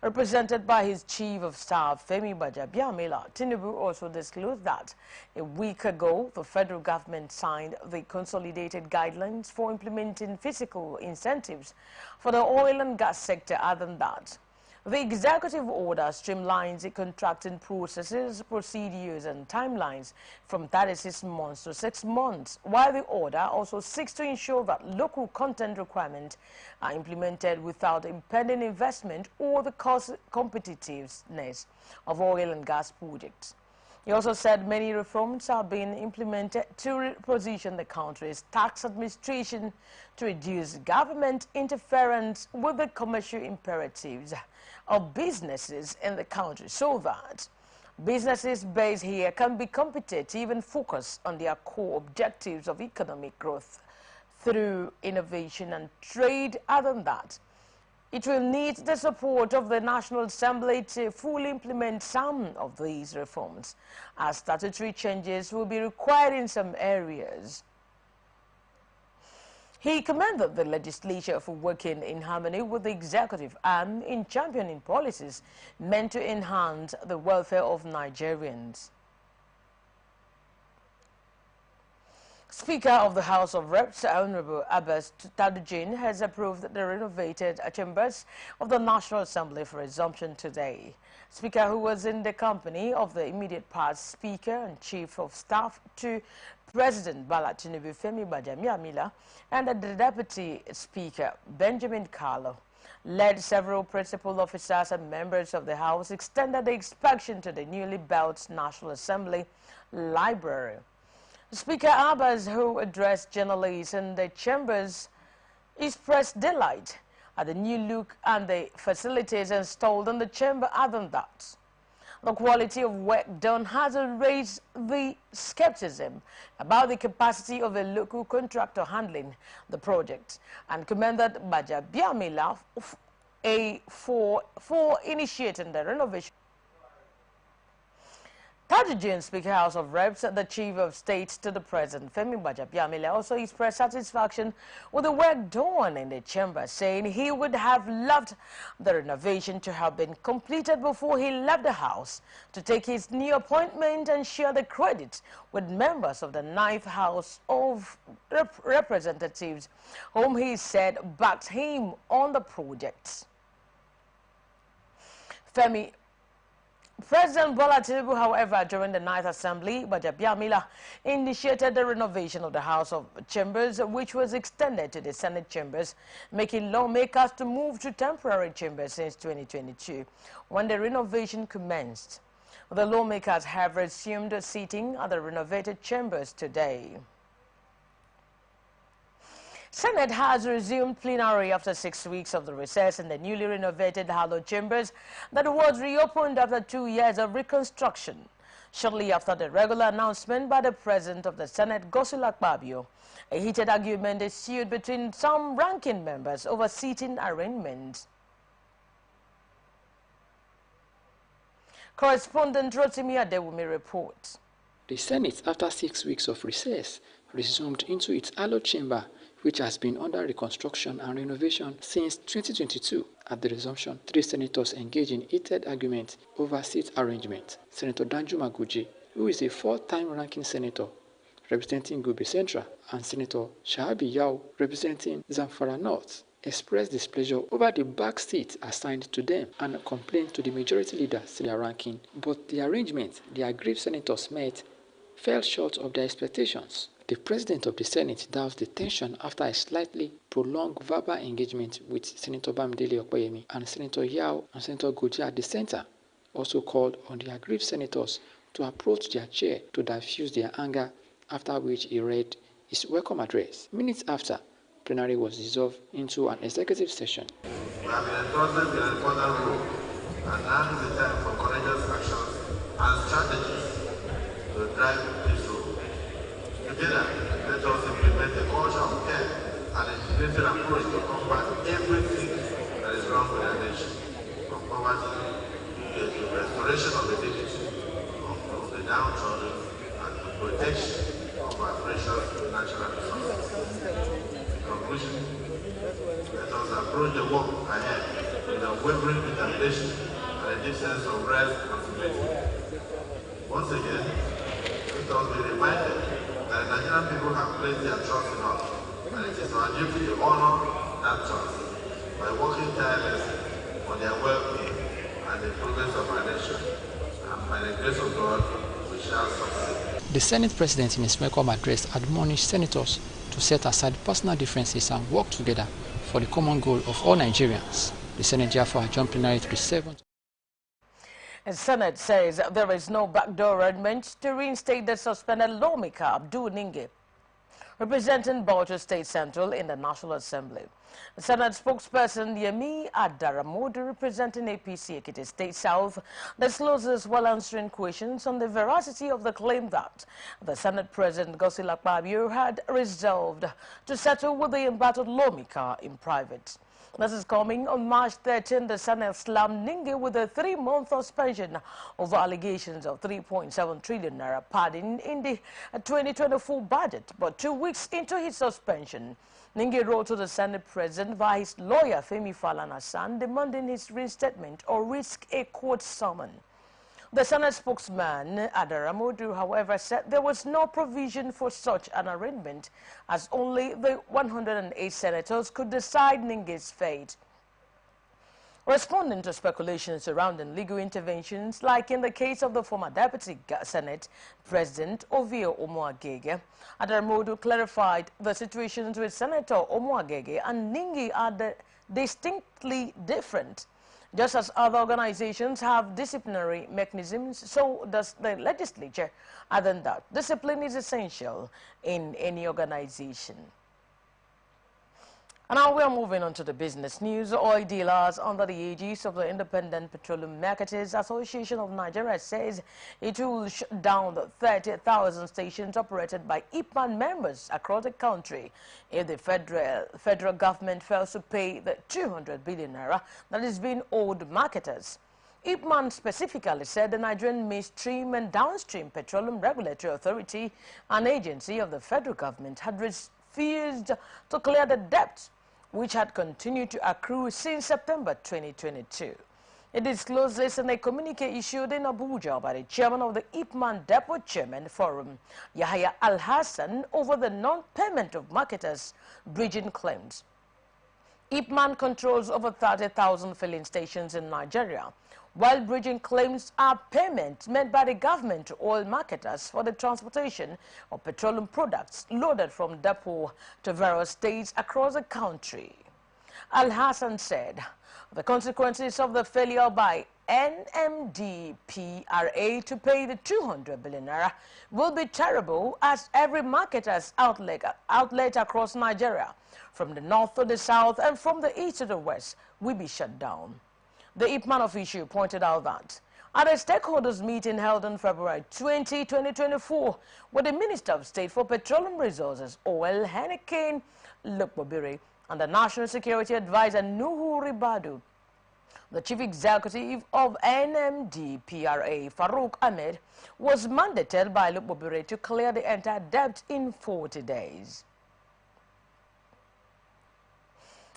Represented by his chief of staff, Femi Gbajabiamila, Tinubu also disclosed that a week ago, the federal government signed the consolidated guidelines for implementing fiscal incentives for the oil and gas sector. Other than that, the executive order streamlines the contracting processes, procedures and timelines from 36 months to 6 months, while the order also seeks to ensure that local content requirements are implemented without impeding investment or the cost competitiveness of oil and gas projects. He also said many reforms are being implemented to reposition the country's tax administration to reduce government interference with the commercial imperatives of businesses in the country so that businesses based here can be competitive and focus on their core objectives of economic growth through innovation and trade. Other than that, it will need the support of the National Assembly to fully implement some of these reforms, as statutory changes will be required in some areas. He commended the legislature for working in harmony with the executive and in championing policies meant to enhance the welfare of Nigerians. Speaker of the House of Reps, Honorable Abbas Tadujin, has approved the renovated chambers of the National Assembly for resumption today. Speaker, who was in the company of the immediate past Speaker and Chief of Staff to President Bola Tinubu Femi Gbajabiamila and the Deputy Speaker Benjamin Carlo, led several principal officers and members of the House, extended the inspection to the newly built National Assembly Library. Speaker Abbas, who addressed journalists in the chambers, expressed delight at the new look and the facilities installed in the chamber. Other than that, the quality of work done has raised the skepticism about the capacity of a local contractor handling the project, and commended Gbajabiamila for initiating the renovation. Tadujin, Speaker House of Reps, the Chief of State to the President, Femi Gbajabiamila, also expressed satisfaction with the work done in the chamber, saying he would have loved the renovation to have been completed before he left the House to take his new appointment and share the credit with members of the 9th House of Representatives, whom he said backed him on the project. President Bola Tinubu, however, during the 9th Assembly, Gbajabiamila initiated the renovation of the House of Chambers, which was extended to the Senate chambers, making lawmakers to move to temporary chambers since 2022, when the renovation commenced. The lawmakers have resumed sitting at the renovated chambers today. Senate has resumed plenary after 6 weeks of the recess in the newly renovated Hallowed Chambers that was reopened after 2 years of reconstruction. Shortly after the regular announcement by the President of the Senate, Godswill Akpabio, a heated argument ensued between some ranking members over seating arrangements. Correspondent Rotimi Adewumi reports.
The Senate, after 6 weeks of recess, resumed into its Hallowed Chamber, which has been under reconstruction and renovation since 2022. At the resumption, 3 senators engaged in heated argument over seat arrangement. Senator Danjuma Guji, who is a 4-time ranking senator representing Gombe Central, and Senator Shahabi Yao, representing Zamfara North, expressed displeasure over the back seat assigned to them and complained to the majority leader, their ranking. But the arrangement the aggrieved senators met fell short of their expectations. The President of the Senate doused the tension after a slightly prolonged verbal engagement with Senator Bamidele Okoyemi and Senator Yao and Senator Goji at the center. Also called on the aggrieved senators to approach their chair to diffuse their anger, after which he read his welcome address. Minutes after, plenary was dissolved into an executive session.
We have been entrusted with an important role, and now is the time for courageous actions and strategies to drive this role. Together, let us implement a culture of care and an integrated approach to combat everything that is wrong with our nation, from poverty to the restoration of the dignity of the downtrodden and the protection of our precious natural resources. In conclusion, let us approach the work ahead with unwavering determination and a deep sense of responsibility. Once again, let us be reminded that the Nigerian people have placed their trust in us, and it is our duty to honor that trust by working tirelessly for their well-being and the progress of our nation. And by the grace of God, we shall succeed.
The Senate President, in his welcome address, admonished senators to set aside personal differences and work together for the common goal of all Nigerians. The Senate therefore adjourned plenary to the 7th.
The Senate says there is no backdoor arrangement to reinstate the suspended lawmaker Abdul Ninge, representing Bauchi State Central in the National Assembly. The Senate spokesperson Yemi Adaramodu, representing APC Ekiti State South, discloses while answering questions on the veracity of the claim that the Senate President Godswill Akpabio had resolved to settle with the embattled lawmaker in private. This is coming on March 13. The Senate slammed Ningi with a 3-month suspension over allegations of 3.7 trillion naira padding in the 2024 budget. But 2 weeks into his suspension, Ningi wrote to the Senate President via his lawyer Femi Falana-San demanding his reinstatement or risk a court summon. The Senate spokesman, Adaramodu, however, said there was no provision for such an arrangement, as only the 108 senators could decide Ningi's fate. Responding to speculation surrounding legal interventions, like in the case of the former Deputy Senate President Ovio Omoagege, Adaramodu clarified the situations with Senator Omoagege and Ningi are distinctly different. Just as other organizations have disciplinary mechanisms, so does the legislature. Other than that, discipline is essential in any organization. And now we are moving on to the business news. Oil dealers under the aegis of the Independent Petroleum Marketers Association of Nigeria says it will shut down the 30,000 stations operated by IPMAN members across the country if the federal government fails to pay the 200 billion naira that is being owed marketers. IPMAN specifically said the Nigerian Midstream and Downstream Petroleum Regulatory Authority, an agency of the federal government, had refused to clear the debt which had continued to accrue since September 2022. It disclosed this in a communique issued in Abuja by the chairman of the IPMAN Depot Chairman Forum, Yahya Al-Hassan, over the non-payment of marketers' bridging claims. IPMAN controls over 30,000 filling stations in Nigeria, while bridging claims are payments made by the government to oil marketers for the transportation of petroleum products loaded from depot to various states across the country. Al-Hassan said the consequences of the failure by NMDPRA to pay the 200 billion naira will be terrible, as every marketer's outlet across Nigeria, from the north to the south and from the east to the west, will be shut down. The IPMAN official pointed out that at a stakeholders meeting held on February 20, 2024, with the Minister of State for Petroleum Resources, Oil Henneken Lukbobire, and the National Security Advisor Nuhu Ribadu, the Chief Executive of NMDPRA, Farouk Ahmed, was mandated by Lukbobire to clear the entire debt in 40 days.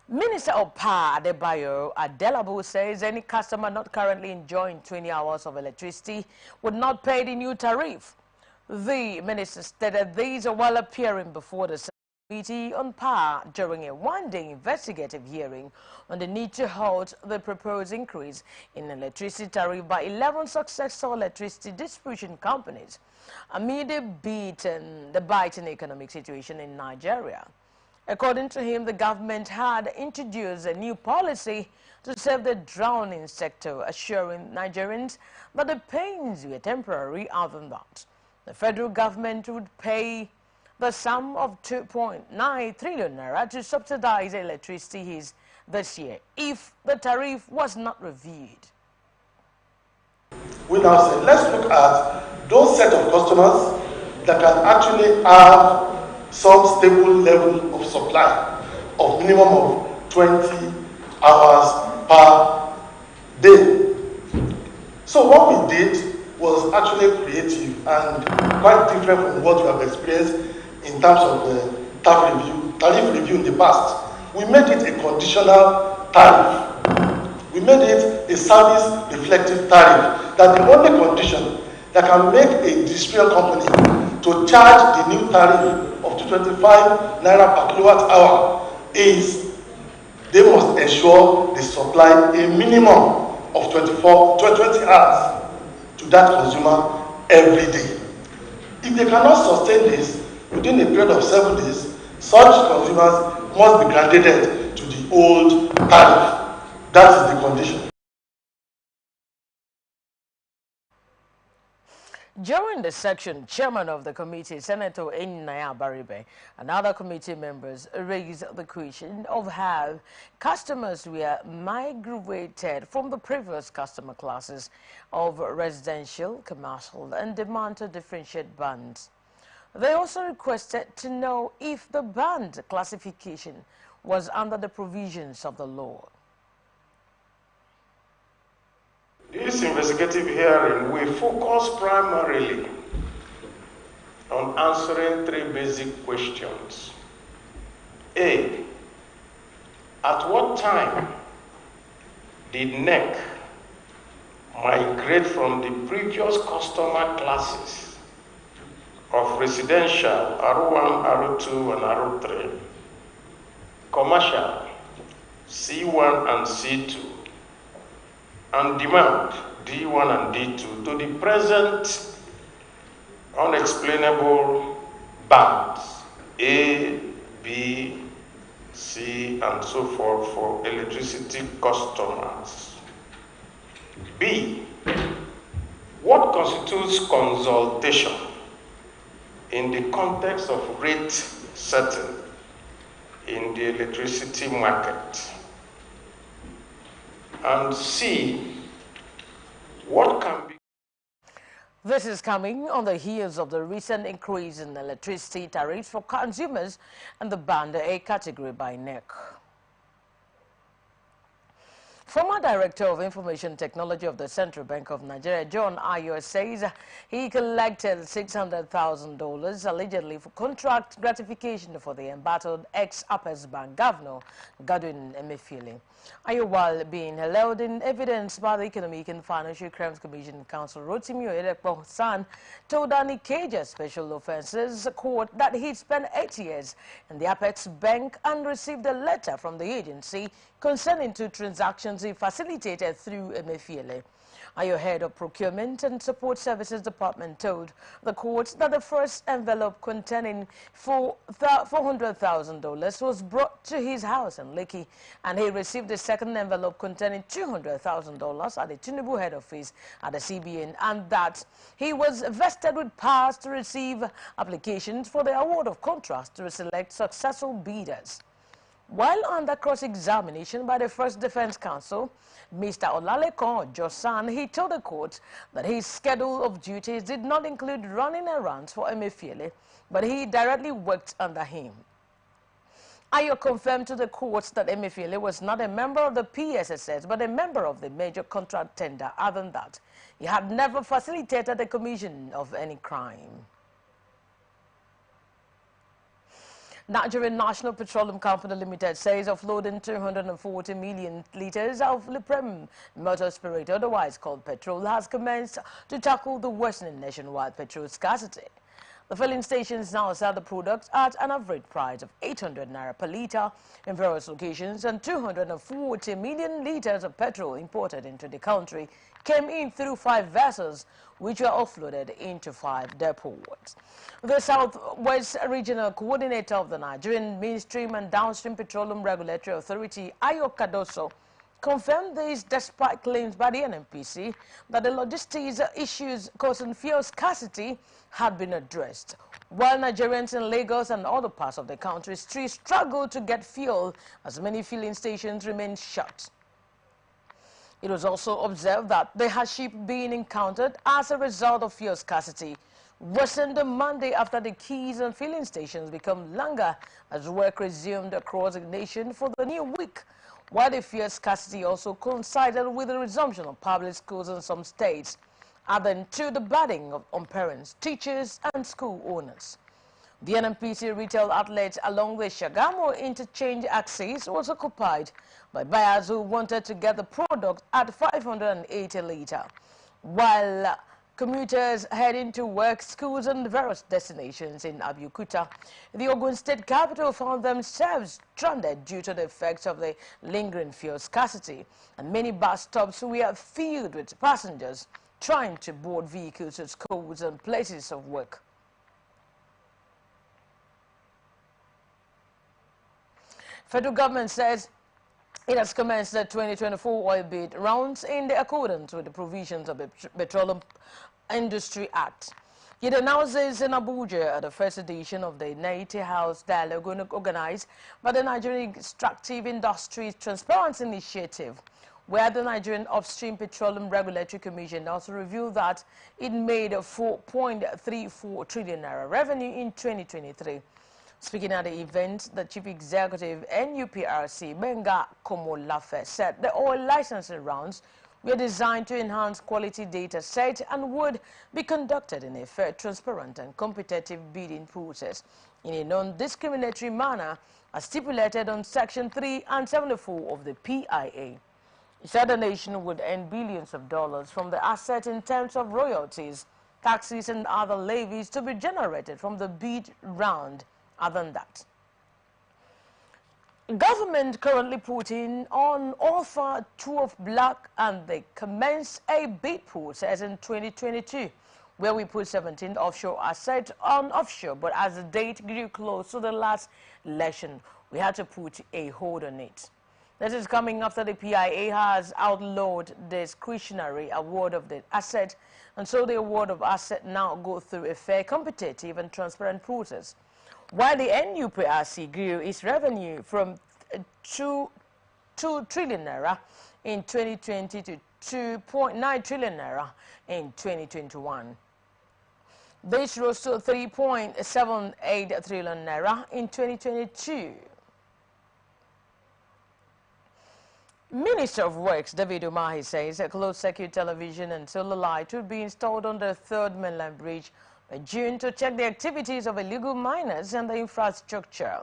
Minister of Power Adebayo Adelabu says any customer not currently enjoying 20 hours of electricity would not pay the new tariff. The minister stated these while appearing before the Committee on Power during a one-day investigative hearing on the need to halt the proposed increase in electricity tariff by 11 successful electricity distribution companies amid the biting economic situation in Nigeria. According to him, the government had introduced a new policy to save the drowning sector, assuring Nigerians that the pains were temporary. Other than that, the federal government would pay the sum of 2.9 trillion naira to subsidize electricity this year if the tariff was not reviewed.
We now say, let's look at those set of customers that can actually have some stable level of supply of minimum of 20 hours per day. So what we did was actually creative and quite different from what we have experienced in terms of the tariff review in the past. We made it a conditional tariff. We made it a service reflective tariff, that the only condition that can make a distribution company to charge the new tariff of 225 naira per kilowatt hour is they must ensure they supply a minimum of 20 hours to that consumer every day. If they cannot sustain this within a period of 7 days, such consumers must be graduated to the old tariff. That is the condition.
During the section, chairman of the committee, Senator Enyinaya Baribe, and other committee members raised the question of how customers were migrated from the previous customer classes of residential, commercial, and demand to differentiate bands. They also requested to know if the band classification was under the provisions of the law.
This investigative hearing will focus primarily on answering three basic questions. A, at what time did NEC migrate from the previous customer classes of residential R1, R2, and R3, commercial C1 and C2, and demand D1 and D2 to the present unexplainable bands A, B, C, and so forth for electricity customers. B, what constitutes consultation in the context of rate setting in the electricity market? And C, what can be...
This is coming on the heels of the recent increase in electricity tariffs for consumers in the Band A category by NEC. Former Director of Information Technology of the Central Bank of Nigeria, John Ayo, says he collected $600,000 allegedly for contract gratification for the embattled ex-Apex Bank Governor, Godwin Emefiele. Ayo, while being held in evidence by the Economic and Financial Crimes Commission Counsel Rotimi Oyedepo-San, told Danny Keja Special Offences Court that he'd spent 8 years in the Apex Bank and received a letter from the agency concerning 2 transactions he facilitated through Emefiele. Ayo, head of Procurement and Support Services Department, told the court that the first envelope containing $400,000 was brought to his house in Lekki, and he received the second envelope containing $200,000 at the Tinubu head office at the CBN, and that he was vested with powers to receive applications for the award of contracts to select successful bidders. While under cross-examination by the First Defense Counsel, Mr. Olalekon Josan, he told the court that his schedule of duties did not include running errands for Emefiele, but he directly worked under him. Ayo confirmed to the court that Emefiele was not a member of the PSSS, but a member of the major contract tender. Other than that, he had never facilitated the commission of any crime. Nigerian National Petroleum Company Limited says offloading 240 million litres of Liprem motor spirit, otherwise called petrol, has commenced to tackle the worsening nationwide petrol scarcity. The filling stations now sell the product at an average price of 800 naira per litre in various locations, and 240 million litres of petrol imported into the country came in through 5 vessels, which were offloaded into 5 depots. The Southwest Regional Coordinator of the Nigerian Midstream and Downstream Petroleum Regulatory Authority, Ayo Kadoso, confirmed this despite claims by the NNPC that the logistics issues causing fuel scarcity had been addressed. While Nigerians in Lagos and other parts of the country still struggle to get fuel as many filling stations remain shut. It was also observed that the hardship being encountered as a result of fuel scarcity worsened the Monday after the queues and filling stations become longer as work resumed across the nation for the new week, while the fuel scarcity also coincided with the resumption of public schools in some states, adding to the burden on parents, teachers, and school owners. The NNPC retail outlet along the Shagamu interchange axis was occupied by buyers who wanted to get the product at 580 litre, while commuters heading to work, schools, and various destinations in Abeokuta, the Ogun State capital, found themselves stranded due to the effects of the lingering fuel scarcity, and many bus stops were filled with passengers trying to board vehicles to schools and places of work. Federal government says it has commenced the 2024 oil bid rounds in accordance with the provisions of the Petroleum Industry Act. It announces in Abuja at the first edition of the Naiti House Dialogue organized by the Nigerian Extractive Industries Transparency Initiative, where the Nigerian Upstream Petroleum Regulatory Commission also revealed that it made 4.34 trillion naira revenue in 2023. Speaking at the event, the Chief Executive NUPRC, Benga Komolafe, said the oil licensing rounds were designed to enhance quality data set and would be conducted in a fair, transparent and competitive bidding process in a non-discriminatory manner as stipulated on Section 3 and 74 of the PIA. He said the nation would earn billions of dollars from the asset in terms of royalties, taxes and other levies to be generated from the bid round. Other than that, government currently putting on offer 12 block and they commence a bid process in 2022 where we put 17 offshore assets on offshore, but as the date grew close to the last election, we had to put a hold on it. This is coming after the PIA has outlawed the discretionary award of the asset, and so the award of asset now go through a fair, competitive and transparent process. While the NUPRC grew its revenue from 2 trillion naira in 2020 to 2.9 trillion naira in 2021. This rose to 3.78 trillion naira in 2022. Minister of Works David Umahi says a closed-circuit television and solar light will be installed on the third mainland bridge by June to check the activities of illegal miners and the infrastructure.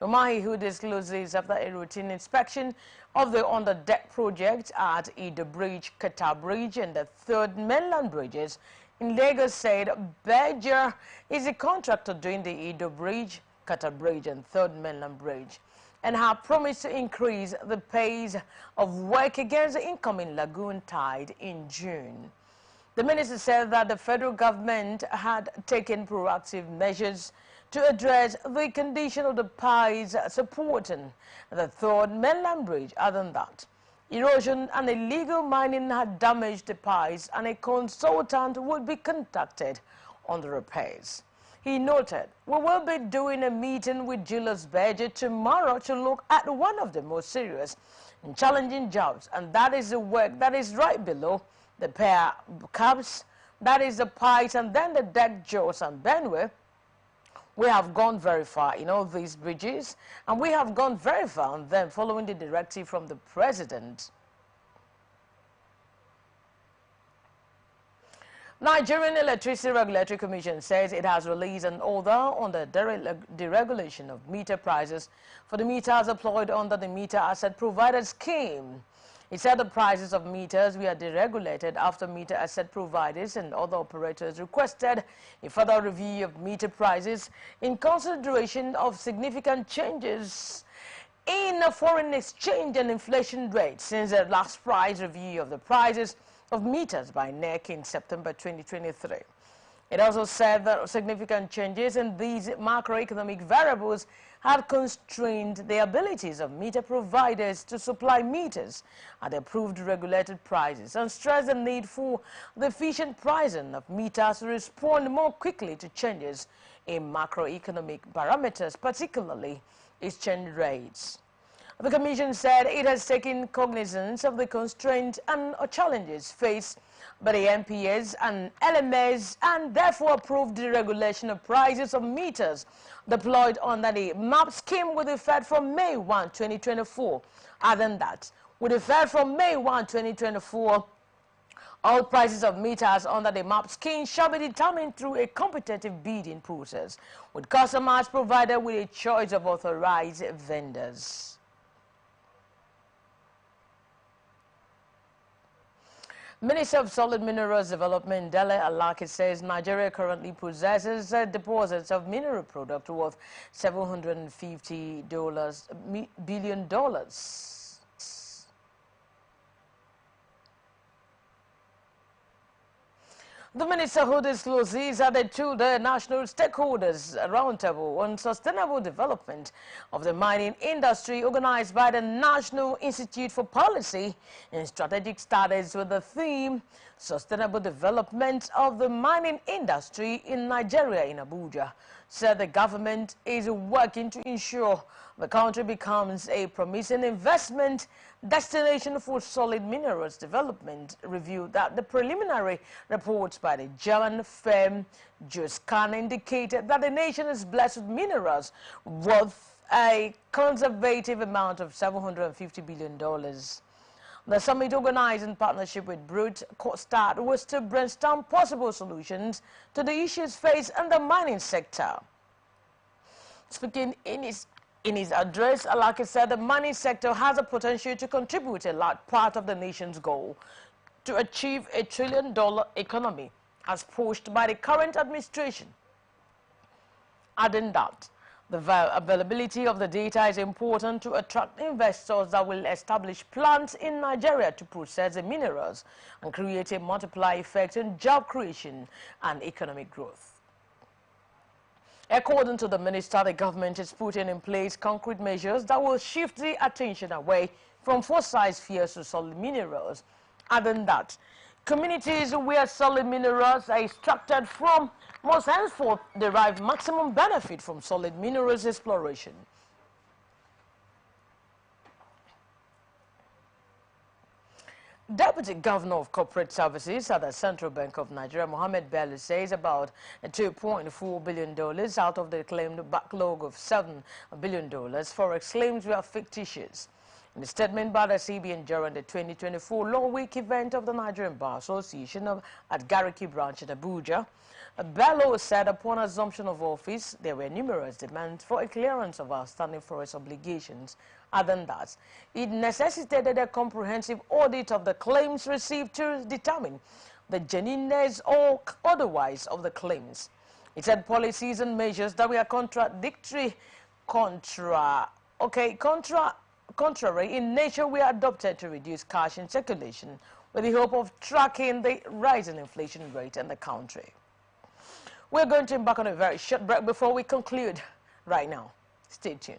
Umahi, who disclosed this after a routine inspection of the on-the-deck project at Ido Bridge, Qatar Bridge and the third mainland bridges in Lagos, said Berger is a contractor doing the Ido Bridge, Qatar Bridge and third mainland bridge, and have promised to increase the pace of work against the incoming lagoon tide in June. The minister said that the federal government had taken proactive measures to address the condition of the piles supporting the third mainland bridge. Other than that, erosion and illegal mining had damaged the piles and a consultant would be contacted on the repairs. He noted, we will be doing a meeting with Julius Berger tomorrow to look at one of the most serious and challenging jobs, and that is the work that is right below the pair cabs, that is the piles, and then the deck jaws and Benway. We have gone very far in all these bridges, and we have gone very far on them following the directive from the president. Nigerian Electricity Regulatory Commission says it has released an order on the deregulation of meter prices for the meters employed under the Meter Asset Provider Scheme. It said the prices of meters were deregulated after meter asset providers and other operators requested a further review of meter prices in consideration of significant changes in foreign exchange and inflation rates since the last price review of the prices of meters by NEC in September 2023. It also said that significant changes in these macroeconomic variables had constrained the abilities of meter providers to supply meters at approved regulated prices and stressed the need for the efficient pricing of meters to respond more quickly to changes in macroeconomic parameters, particularly exchange rates. The Commission said it has taken cognizance of the constraints and challenges faced by the MPS and LMS and therefore approved the regulation of prices of meters deployed under the MAP scheme with effect from May 1, 2024. Other than that, with effect from May 1, 2024, all prices of meters under the MAP scheme shall be determined through a competitive bidding process, with customers provided with a choice of authorized vendors. Minister of Solid Minerals Development Dele Alaki says Nigeria currently possesses deposits of mineral product worth $750 billion. The minister who disclosed these added to the national stakeholders roundtable on sustainable development of the mining industry organized by the National Institute for Policy and Strategic Studies with the theme Sustainable Development of the Mining Industry in Nigeria in Abuja, said the government is working to ensure the country becomes a promising investment destination for solid minerals development. Reviewed that the preliminary reports by the German firm Juscan indicated that the nation is blessed with minerals worth a conservative amount of $750 billion. The summit, organized in partnership with Brute Start, was to brainstorm possible solutions to the issues faced in the mining sector. Speaking in his address, Alake said the mining sector has the potential to contribute a large part of the nation's goal to achieve a $1 trillion economy as pushed by the current administration. Adding that the availability of the data is important to attract investors that will establish plants in Nigeria to process the minerals and create a multiplier effect in job creation and economic growth. According to the minister, the government is putting in place concrete measures that will shift the attention away from fossil fuels to solid minerals. Adding that communities where solid minerals are extracted from must henceforth derive maximum benefit from solid minerals exploration. Deputy Governor of Corporate Services at the Central Bank of Nigeria, Mohammed Bello, says about $2.4 billion out of the claimed backlog of $7 billion forex claims were fictitious. In a statement by the CBN during the 2024 Law Week event of the Nigerian Bar Association at Gariki branch in Abuja, Bello said upon assumption of office, there were numerous demands for a clearance of outstanding forex obligations. Other than that, it necessitated a comprehensive audit of the claims received to determine the genuineness or otherwise of the claims. It said policies and measures that were contrary in nature were adopted to reduce cash in circulation with the hope of tracking the rising inflation rate in the country. We're going to embark on a very short break before we conclude right now. Stay tuned.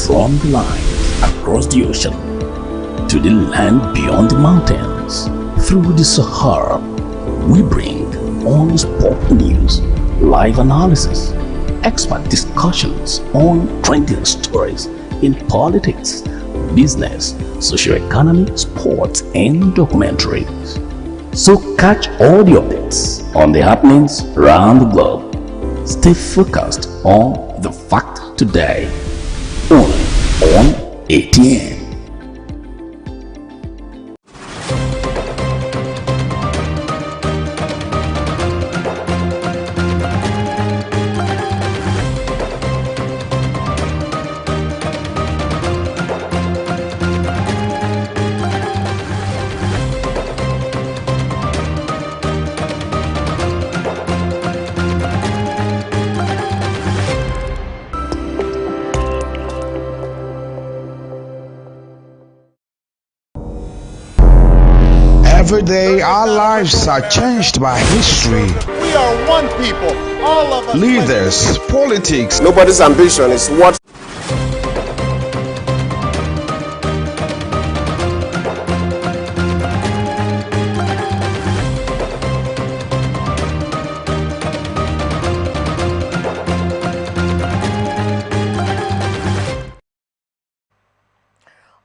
From the line across the ocean to the land beyond the mountains, through the Sahara, we bring on-the-spot news, live analysis, expert discussions on trending stories in politics, business, socio-economy, sports, and documentaries. So catch all the updates on the happenings around the globe. Stay focused on the fact today. Only on ATN.
Every day, our lives are changed by history.
We are one people, all of us.
Leaders, politics.
Nobody's ambition is what.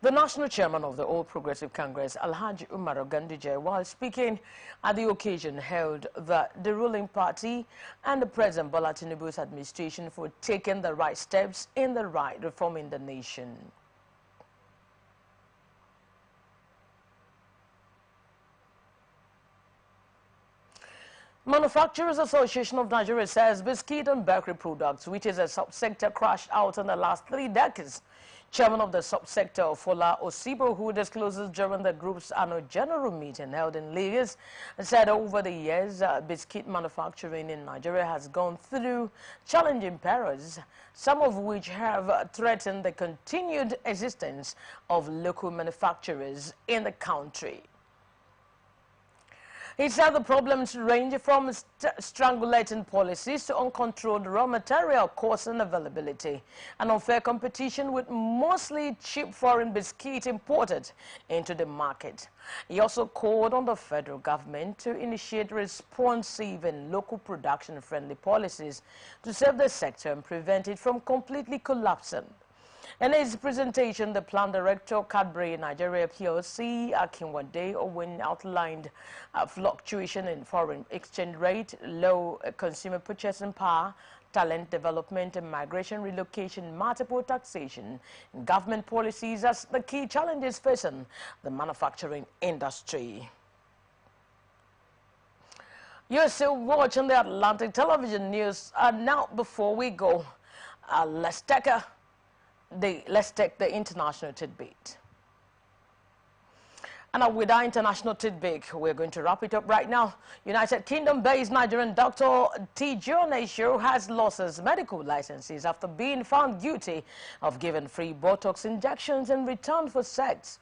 The national chairman of the All Progressive Congress, Alhaji Umar Ganduje, while speaking at the occasion, held that the ruling party and the President Bola Tinubu's administration for taking the right steps in the right reforming the nation. Manufacturers Association of Nigeria says biscuit and bakery products, which is a subsector crashed out in the last 3 decades. Chairman of the subsector, Fola Osibo, who discloses during the group's annual general meeting held in Lagos, said over the years, biscuit manufacturing in Nigeria has gone through challenging periods, some of which have threatened the continued existence of local manufacturers in the country. He said the problems range from strangulating policies to uncontrolled raw material cost and availability, and unfair competition with mostly cheap foreign biscuit imported into the market. He also called on the federal government to initiate responsive and local production-friendly policies to save the sector and prevent it from completely collapsing. In his presentation, the plant director, Cadbury Nigeria PLC, Akinwande Owen, outlined fluctuation in foreign exchange rate, low consumer purchasing power, talent development and migration relocation, multiple taxation, and government policies as the key challenges facing the manufacturing industry. You're still watching the Atlantic Television News. Now, before we go, let's take the international tidbit. And with our international tidbit, we're going to wrap it up right now. United Kingdom-based Nigerian doctor T. John Esho has lost his medical licenses after being found guilty of giving free Botox injections in return for sex.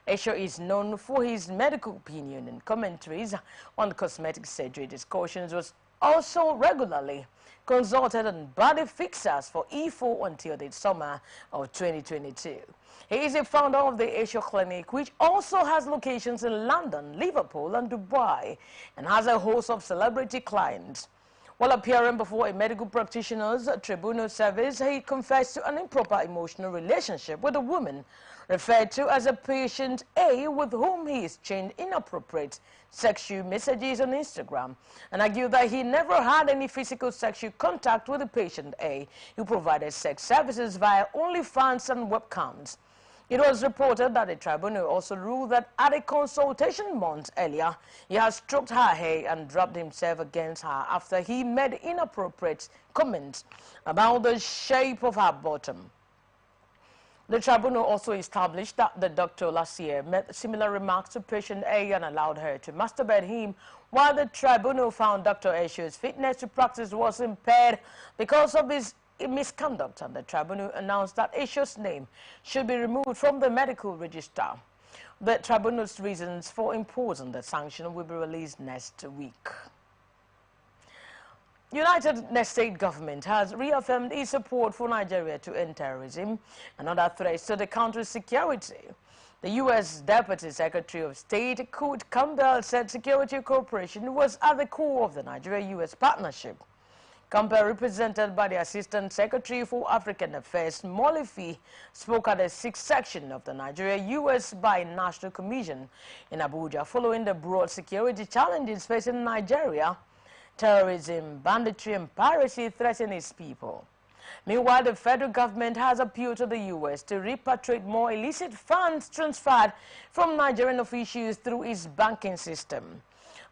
Esho is known for his medical opinion and commentaries on cosmetic surgery. Discussions was also regularly consulted on body fixers for E4 until the summer of 2022. He is a founder of the Esho Clinic, which also has locations in London, Liverpool, and Dubai, and has a host of celebrity clients. While appearing before a medical practitioner's tribunal service, he confessed to an improper emotional relationship with a woman referred to as a patient A, with whom he exchanged inappropriate sexual messages on Instagram, and argued that he never had any physical sexual contact with the patient A, who provided sex services via OnlyFans and webcams. It was reported that the tribunal also ruled that at a consultation months earlier, he had stroked her hair and rubbed himself against her after he made inappropriate comments about the shape of her bottom. The tribunal also established that the doctor last year made similar remarks to patient A and allowed her to masturbate him, while the tribunal found Dr. Esho's fitness to practice was impaired because of his misconduct, and the tribunal announced that Esho's name should be removed from the medical register. The tribunal's reasons for imposing the sanction will be released next week. United States government has reaffirmed its support for Nigeria to end terrorism and other threats to the country's security. The U.S. Deputy Secretary of State, Kurt Campbell, said security cooperation was at the core of the Nigeria-U.S. partnership. Campbell, represented by the Assistant Secretary for African Affairs, Molifi, spoke at the 6th section of the Nigeria-U.S. Bi-National Commission in Abuja following the broad security challenges facing Nigeria. Terrorism, banditry, and piracy threaten its people. Meanwhile, the federal government has appealed to the U.S. to repatriate more illicit funds transferred from Nigerian officials through its banking system.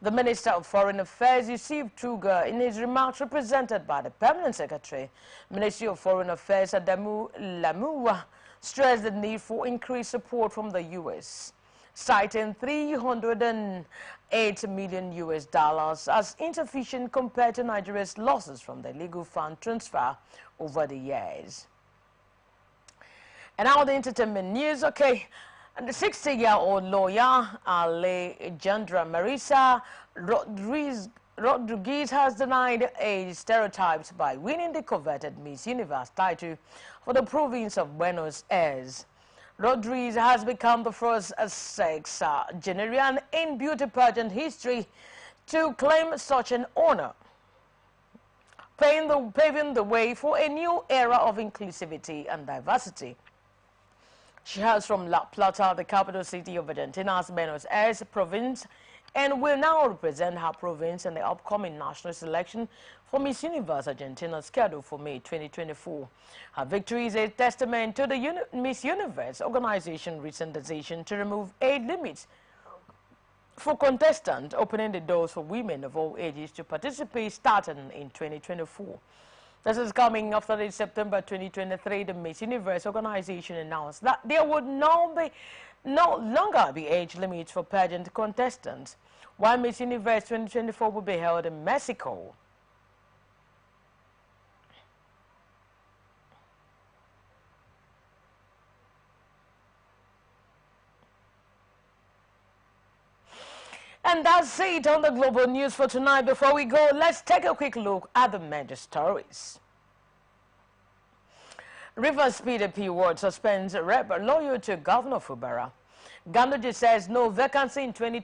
The Minister of Foreign Affairs, Yusuf Tuga, in his remarks represented by the Permanent Secretary, Ministry of Foreign Affairs Adamu Lamuwa, stressed the need for increased support from the U.S., citing $308 million as insufficient compared to Nigeria's losses from the illegal fund transfer over the years. And now the entertainment news. Okay, and the 60-year-old lawyer Alejandra Marisa Rodriguez has denied age stereotypes by winning the coveted Miss Universe title for the province of Buenos Aires. Rodriguez has become the first sexagenarian in beauty pageant history to claim such an honor, paving the way for a new era of inclusivity and diversity. She hails from La Plata, the capital city of Argentina's Buenos Aires province, and will now represent her province in the upcoming national selection for Miss Universe Argentina scheduled for May 2024. Her victory is a testament to the Miss Universe organization's recent decision to remove age limits, for contestants, opening the doors for women of all ages to participate starting in 2024. This is coming after the September 2023, the Miss Universe organization announced that there would no longer be age limits for pageant contestants, while Miss Universe 2024 will be held in Mexico. And that's it on the global news for tonight. Before we go, let's take a quick look at the major stories. Rivers PDP ward suspends rep loyal to Governor Fubara. Ganduje says no vacancy in 2020.